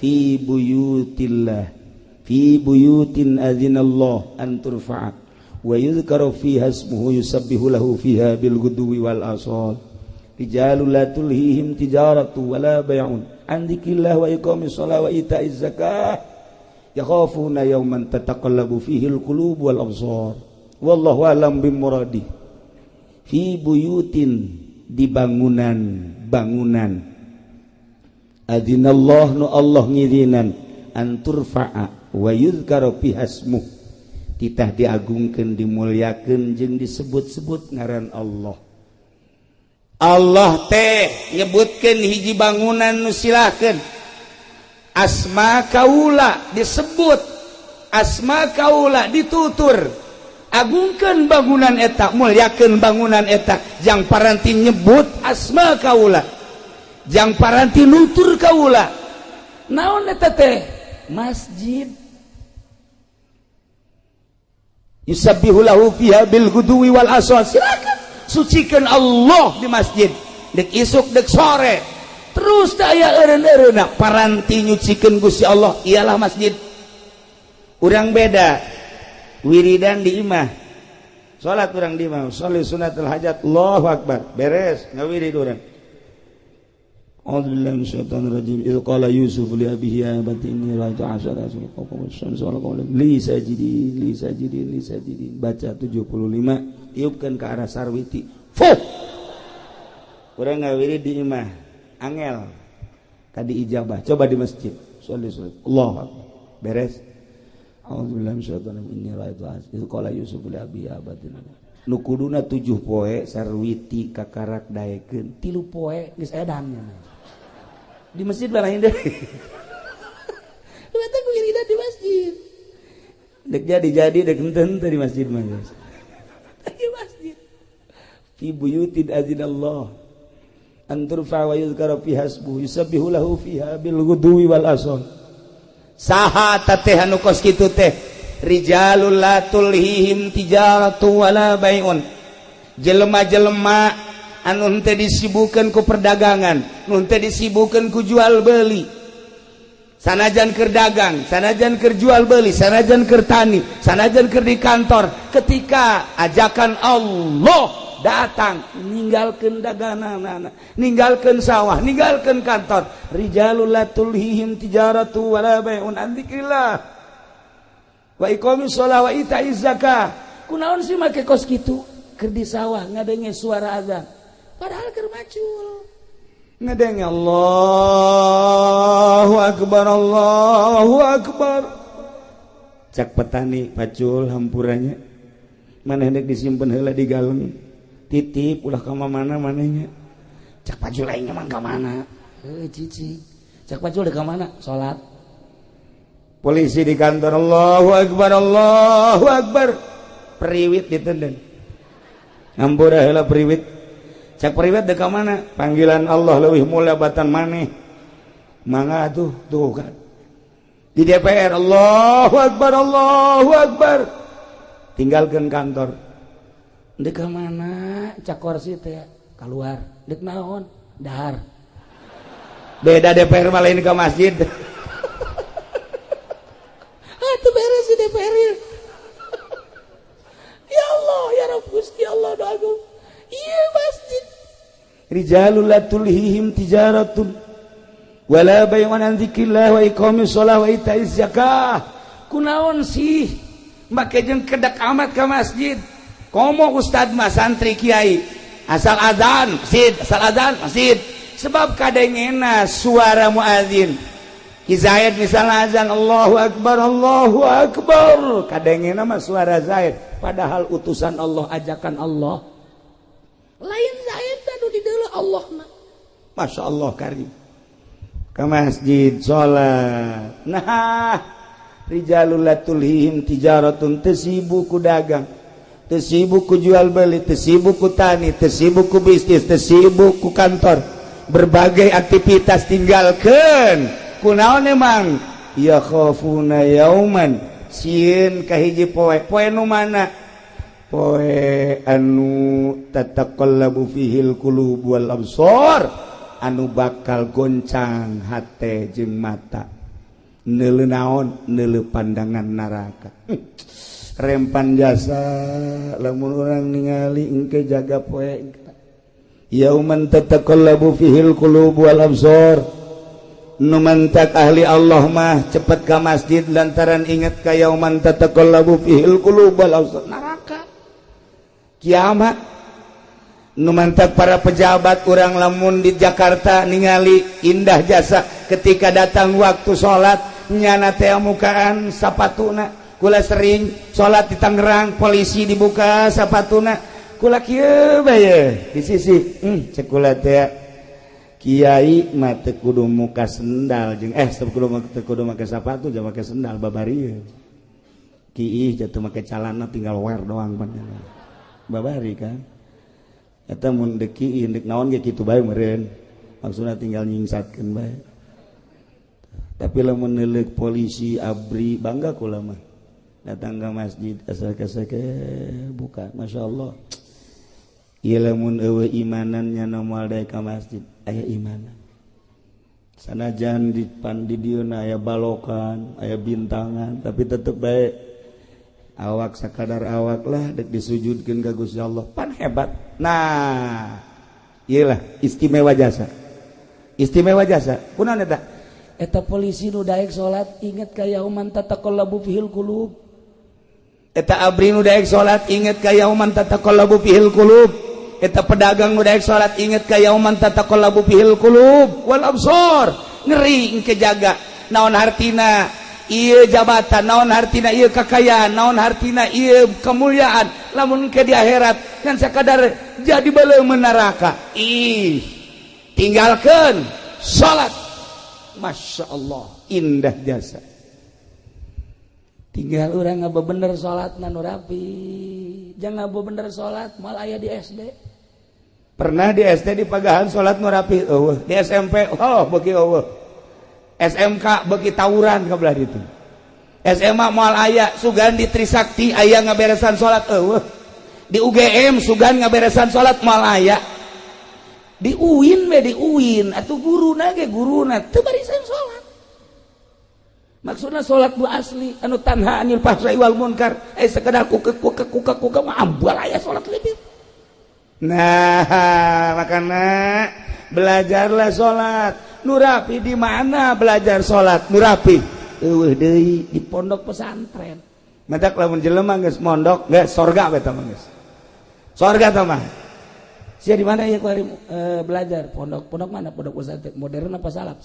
Speaker 1: fi buyutillah fi buyutin adzinallah an turfa'a wa yuzkaru fiha ismuhu yusabbihu lahu fiha bil ghudwi wal asal rijalul la tulhihim tijaratu wala bay'un an dzikrillah wa iqamis shalah wa ita'iz zakah yakhafuna yawman tataqallabu fihi al qulub wal absar wallahu a'lam bimuradi fi buyutin di bangunan adzinallah nu Allah ngizinan an turfa'a wa yuzkaru fiha ismuh titah diagungkeun dimulyakeun jeung disebut-sebut ngaran Allah Allah teh nyebutkeun hiji bangunan nu silahkeun asma kaula disebut asma kaula ditutur agungkeun bangunan eta mulyakeun bangunan eta jang paranti nyebut asma kaula jang paranti nutur kaula naon eta teh masjid yusabbihu lahu fiha bil ghudwi wal asal silakan sucikeun Allah di masjid dek isuk dek sore terus teh aya eureun-eureunna paranti nyucikeun Gusti Allah ialah masjid urang beda wiridan di imah salat urang di imah sholli sunatul hajat Allahu akbar beres ngawirid urang a'udzubillahi minasyaitonir rajim idz qala yusuf li abihi ya abati inni ra'aytu 'ashara li sajidin baca 75 tiupkeun ke arah sarwiti fuh urang ngawirid di imah angel tadi ijabah coba di masjid sholli Allahu akbar beres a'udzubillahi minasyaitonir rajim inni ra'aytu idz qala yusuf li abihi ya abati nu kuduna 7 poe sarwiti kakarak daekeun 3 poe geus edan di masjid balain deh eta ku iridan di masjid dek jadi dek henteu di masjid mah di masjid fi buyutin azinallah an turfa wa yuzkara fiha ismuhu yusabbihu lahu fiha bil ghudwi wal asal saha teh anu kos kitu teh rijalul la tulhihim tijaratu wala bai'un jelema-jelema anu henteu disibukkeun ku perdagangan nu henteu disibukkeun ku jual beli sanajan keur dagang sanajan keur jual beli sanajan keur tani sanajan keur di kantor ketika ajakan Allah datang ninggalkeun daganganna ninggalkeun sawah ninggalkeun kantor rijalul la tulhihim tijaratu wala bai'un an dzikrillah wa iqamis shalah wa ita'iz zakah kunaon sih make kos kitu keur di sawah ngadenge suara azan padahal keur macul ngadenge Allahu akbar cak petani pacul hampurannya maneh hendek disimpen heula di galeng titip ulah ka mana manehnya cak pacul aing mah ka mana cicing cak pacul ka mana salat polisi di kantor Allahu akbar periwit ditendeng ngampura heula periwit cak periwit dek ka mana panggilan Allah leuwih mulia batan maneh mangga tuh kan di DPR Allahu akbar tinggalkeun kantor dek ka mana cak kursi teh keluar dek naon dahar Beda DPR mah lain ke masjid. Atuh beres di DPR. Ya Allah, ya Rabb Gusti Allah doaku. Iya masjid. Rijalul la tulhihim tijaratun wala bay'un an dzikrillah wa iqamis shalah wa itaiz zakah. Kunaon sih make jeung kedak amat ka masjid? Komo ustad mah santri kiai asal azan masjid sebab kadengena suara muadzin Ki Zaid misalnya azan Allahu Akbar kadengena mah suara Zaid padahal utusan Allah ajakan Allah lain Zaid anu di deuleu Allah mah Masya Allah karim ke masjid sholat nah rijalul la tulhihim tijaratun tesibu ku dagang tesibu ku jual beli tesibu ku tani tesibu ku bisnis tesibu ku kantor berbagai aktivitas tinggalkan kunaon emang ya khafuna yauman sieun kahiji poe nu mana poe anu tataqallabu fihil qulub wal absar anu bakal goncang hate jeung mata neuleu naon neuleu pandangan neraka rempan jasa lamun urang ningali engke jaga poe yauman tataqallabu fihil qulub wal absar nu mantak ahli Allah mah cepet ka masjid lantaran inget ka yauman tataqallabu fihil qulub wal absar neraka kiamat nu mantak para pejabat urang lamun di Jakarta ningali indah jasa ketika datang waktu salat nyana teh mukaan sapatuna kula sering salat di Tangerang polisi dibuka sapatuna kula kieu bae di sisi cek kula teh kiai mah teu kudu muka sendal jeung teu kudu make sapatu jeung make sendal babarieun kiih jatuh make calana tinggal wear doang panjang babari kan eta mun deuk kiih deuk naon ge kitu bae meureun maksudna tinggal nyingsatkeun bae tapi lamun neuleuk polisi abri bangga kula mah datang ke masjid asal-asake buka Masya Allah ieu lamun eueuh imanan nya moal daek ka masjid aya imanan sanajan di dieuna aya balokan aya bintangan tapi tetep bae awak sakadar awak lah dek disujudkeun ka Gusti Allah pan hebat nah iyalah istimewa jasa kunaon eta polisi nu daek salat inget ka yauman tataqallabu fihil qulub eta abri nu daek salat inget ka yauman tataqallabu fihil qulub eta pedagang nu daek salat inget ka yauman tataqallabu fihil qulub wal absar ngeri engke jaga naon hartina ieu jabatan naon hartina ieu kakayaan naon hartina ieu kemuliaan lamun ke di akhirat kan sakadar jadi baleung neraka tinggalkeun salat Masya Allah indah jasa tinggal orang ngaba bener sholat nu rapi jangan ngaba bener sholat mal aya di SD pernah di SD di Pagahan sholat nu rapi di SMP beuki SMK beuki tawuran kabelah ditu SMA mal aya sugan di Trisakti aya ngaberesan sholat di UGM sugan ngaberesan sholat mal aya di UIN atuh guruna teu barisan sholat maksudna sholat bu asli anu tanha anil fahsai wal munkar sekedar kuka mah ambal aya sholat lebih nah makana belajarlah sholat nu rapi di mana belajar sholat nu rapi eueuh deui di pondok pesantren matak lamun jelema geus mondok geus sorga eta mah geus sorga tah mah sia di mana ya kuari belajar pondok mana pondok pesantren modern apa salap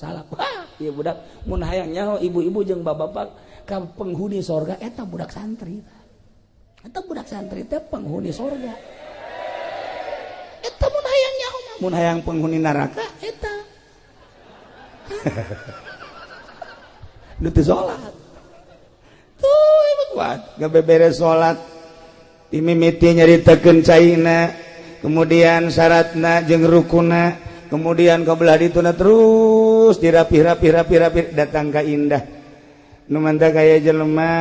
Speaker 1: ieu budak mun hayang nyaho ibu-ibu jeung bapak-bapak ka penghuni sorga eta budak santri teh penghuni sorga eta mun hayang nyaho mun hayang penghuni neraka eta nu teu salat tuh ieu kuat gabeberes salat timimiti nyaritakeun caina kemudian syaratna jeung rukuna kemudian kabelah dituna terus dirapi datang ka indah nu manta kaya jelema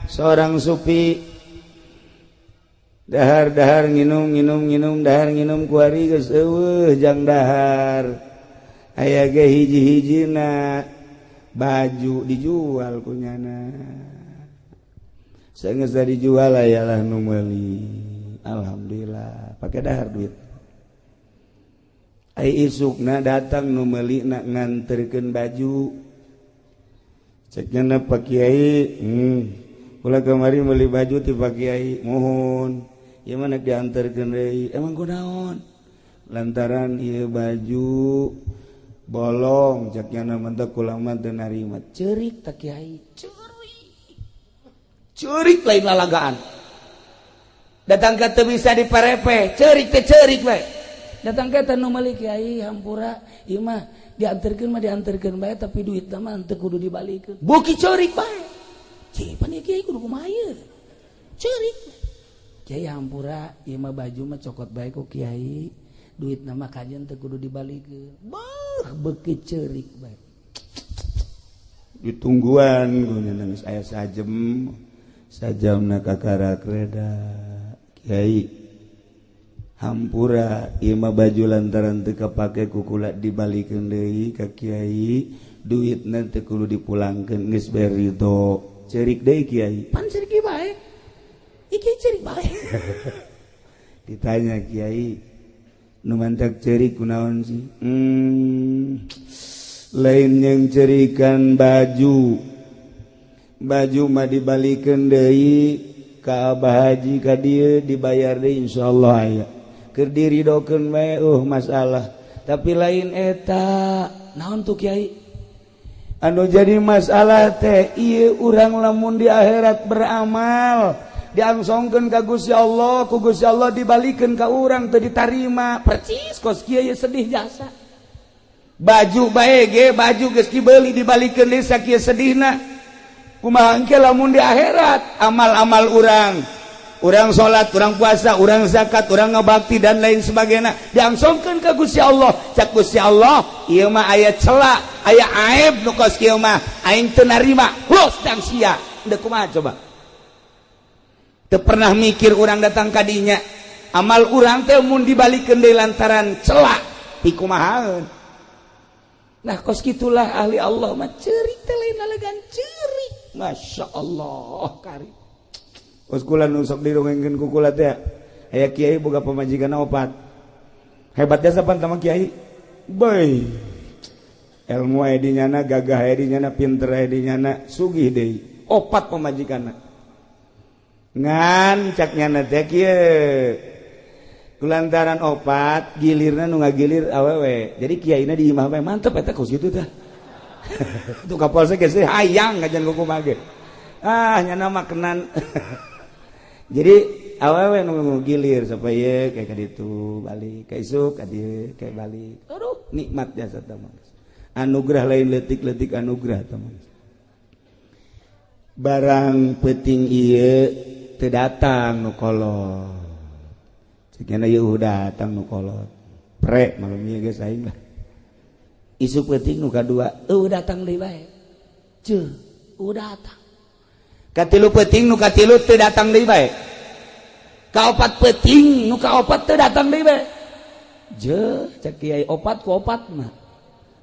Speaker 1: seorang sufi dahar nginum dahar nginum kuari geus eueuh jang dahar aya ge hiji-hijina baju dijual kunyana saenggeus dijual ayalah nu meuli alhamdulillah pake dahar duit ai isukna datang nu meuli na nganterkeun baju cekna Pak Kiai kula kamari meuli baju ti Pak Kiai mohon ieu mah dianterkeun deui emang kunaon lantaran ieu baju bolong cekna mantep kula mah teu narima ceurik tak Kiai ceurik lain lalagaan datang ka teu bisa diparepe ceurik teh ceurik we datang ka teh nu meuli Kiai hampura ieu mah dianterkeun bae tapi duitna mah teu kudu dibalikeun buki ceurik bae cih pan Kiai kudu kumaha ieu ceurik Kiai hampura ieu mah baju mah cokot bae ku Kiai duitna mah kajen teu kudu dibalikeun beuki ceurik bae ditungguan guna nangis aya sajamna kakarak reda Kiai hampura ieu mah baju lantaran teu kapake ku kula dibalikeun deui ka Kiai duitna teu kudu dipulangkeun geus bae ridho ceurik deui Kiai pan ceurik bae iki ceurik bae ditanya Kiai nu mantak ceurik kunaon sih lain yang cerikan baju mah dibalikeun deui ka Abah Haji ka dieu dibayar deui insyaallah aya keur diridokeun bae masalah tapi lain eta naon tuh Kiai anu jadi masalah teh ieu urang lamun di akhirat beramal diangsongkeun ka Gusti Allah ku Gusti Allah dibalikeun ka urang teu ditarima percis kos kieu sedih jasa baju bae ge baju geus dibeuli dibalikeun deui sakieu sedihna kumaha engke lamun di akhirat amal-amal urang salat urang puasa urang zakat urang ngabakti dan lain sebagainya diangsongkeun ka Gusti Allah cak Gusti Allah ieu mah aya cela aya aib nu kos kieu mah aing teu narima los dang sia da kumaha coba teu pernah mikir urang datang ka dinya amal urang teh mun dibalikeun deui lantaran cela ti kumahaeun nah kos gitulah ahli Allah mah ceurik teh lain lalegan ceurik masya Allah karim kos kula nu sok dirongengkeun ku kula teh aya kiai boga pamajikanna 4 hebatnya sapan tama kiai bae ilmu aya di nyana gagah aya di nyana pinter aya di nyana sugih deui 4 pamajikanna ngan cak nyana teh kieu kulantaran 4 gilirna nu ngagilir awewe jadi kiaina di imah bae mantep eta kos kitu teh tu kapolsek geus hayang ngajan kumaha ge nyana makenan jadi awewe nu gilir supaya kayak kaditu balik ka isuk ka dieu kayak balik aduh nikmat jasa teh anugerah lain leutik-leutik anugerah teh barang peuting ieu teu datang nu kolot kena yeuh datang nu kolot pre malam ieu geus aing lah isu peuting nu kadua datang deui bae ceuh datang katilu peuting nu katilu teu datang deui bae kaopat peuting nu kaopat teu datang deui bae je cek kiai 4 ku 4 mah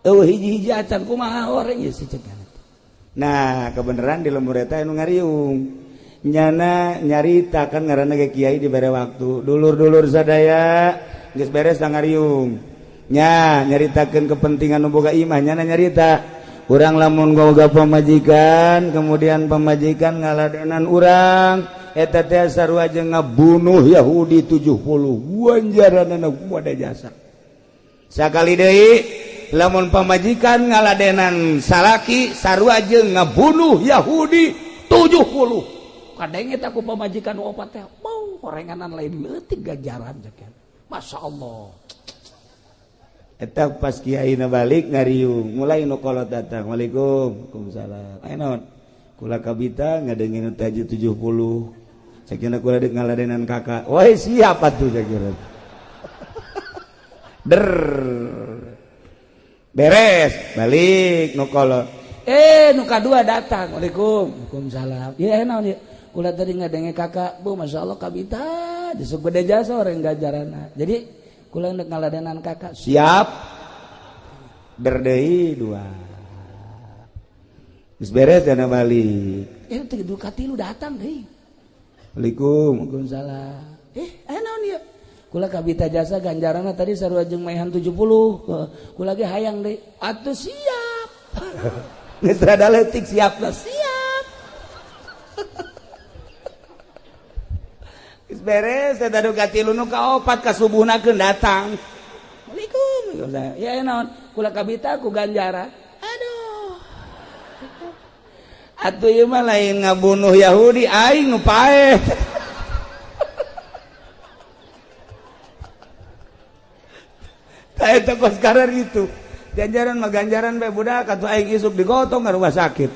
Speaker 1: hiji-hiji acan kumaha oreng ieu si cek nah kebenaran di lembur eta anu ngariung nyana nyarita kan ngaranna ge kiai dibere waktu dulur-dulur sadaya geus beres ngariung nya nyaritakeun kepentingan nu boga imah nyana nyarita urang lamun boga pamajikan kemudian pamajikan ngaladenan urang eta teh sarua jeung ngabunuh Yahudi 70 wanjaranna kumaha jasa sakali deui lamun pamajikan ngaladenan salaki sarua jeung ngabunuh Yahudi 70 kadang eta ku pamajikan 4 teh mau horenganan lain leutik ganjaran ceuk masya Allah eta pas kiaina balik ngariung mulai nu kolot datang waalaikumsalam aya naon kula kabita ngadengeun taji 70 sakieu kula deuk ngaladenan kakak wah siap atuh sakira beres balik nu kolot nu kadua datang waalaikumsalam ieu naon ieu kula tadi ngadenge kakak bu masya Allah kabita disuk gede jasa orang gajarana jadi kula ngaladenan kakak siap berdei dua geus beres dana balik tilu katilu datang deui Waalaikumsalam aya naon ieu kula kabita jasa ganjaranna tadi sarua jeung maehan 70 kula ge hayang deui atuh siap geus rada leutik siap geus beres eta nu katilu nu kaopat ka subuhnakeun datang Waalaikum ya naon kula kabita ku ganjaran aduh atuh ieu mah lain ngabunuh Yahudi aing nu paeh ta eta kos karar gitu ganjaran mah ganjaran bae budak atuh aing isuk digotong ka rumah sakit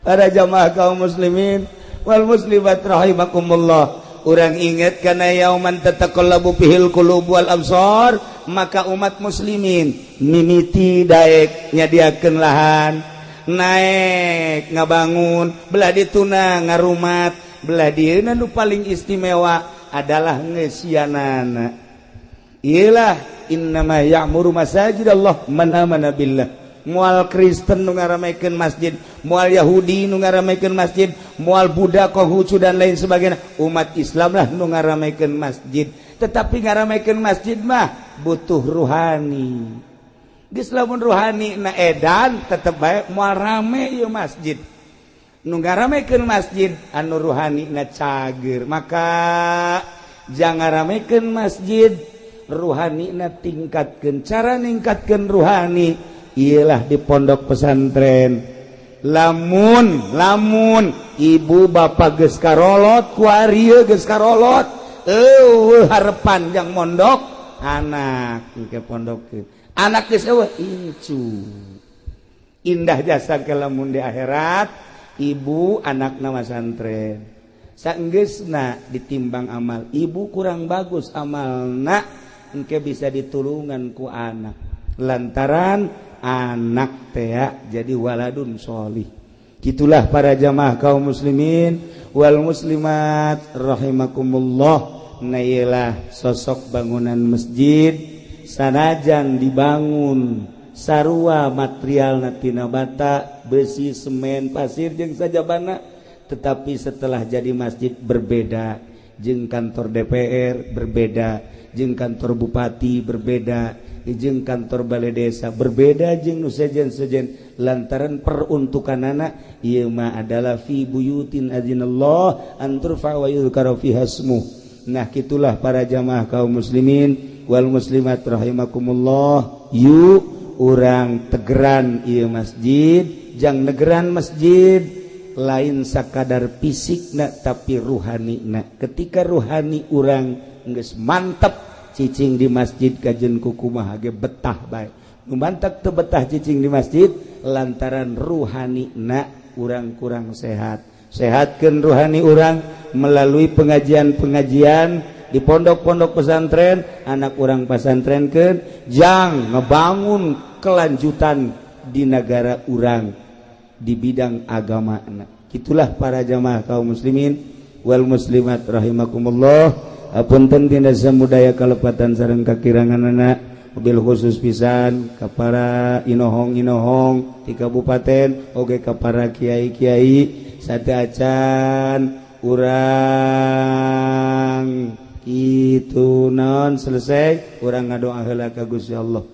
Speaker 1: para jamaah kaum muslimin wal muslimat rahimakumullah urang inget kana yauman tataqallabu fihil qulub wal absar maka umat muslimin mimiti daek nyadiakeun lahan naek ngabangun belah dituna ngarumat belah dieuna nu paling istimewa adalah ngesianana iyalah innama ya'muru masajidallah man amana billah mual Kristen nu ngaramekeun masjid mual Yahudi nu ngaramekeun masjid mual Buddha Konghucu dan lain sebagainya umat Islam lah nu ngaramekeun masjid tetapi ngaramekeun masjid mah butuh ruhani geus lamun ruhani na edan tetep bae mual rame ieu masjid nu ngaramekeun masjid anu ruhani na cager maka jangan ngaramekeun masjid ruhani na tingkatkeun cara ningkatkeun ruhani ialah di pondok pesantren lamun ibu bapak geus karolot ku arieu geus karolot harepan jang mondok anak ke pondok anak geus eueuh incu indah jasa ke lamun di akhirat ibu anakna masantren saenggeusna ditimbang amal ibu kurang bagus amalna engke bisa ditulungan ku anak lantaran anak teh jadi waladun sholih gitulah para jamaah kaum muslimin wal muslimat rahimakumullah nailah sosok bangunan masjid sanajan dibangun sarua material tina bata besi semen pasir jeung sajabana tetapi setelah jadi masjid berbeda jeung kantor DPR berbeda jeung kantor bupati berbeda jeung kantor balai desa berbeda jeung nu sejen-sejen lantaran peruntukanana ieu mah adalah fi buyutin adzinallah an turfa wa yuzkara fiha ismuh nah kitulah para jamaah kaum muslimin wal muslimat rahimakumullah yuk urang tegeran ieu masjid jang negeran masjid lain sakadar fisikna tapi ruhanina ketika ruhani urang geus mantep cicing di masjid kajen kukumaha ge betah bae nu mantap teu betah cicing di masjid lantaran ruhani na urang kurang sehatkeun ruhani urang melalui pengajian-pengajian di pondok-pondok pesantren anak urang pesantrenkeun jang ngebangun kelanjutan di negara urang di bidang agamana itulah para jamaah kaum muslimin wal muslimat rahimakumullah apunten tina samudaya kalepatan sareng kakiranganana mobil khusus pisan ka para inohong-inohong ti kabupaten oge ka para kiai-kiai sadaacan urang kitu naon selesai urang ngadoa heula ka Gusti Allah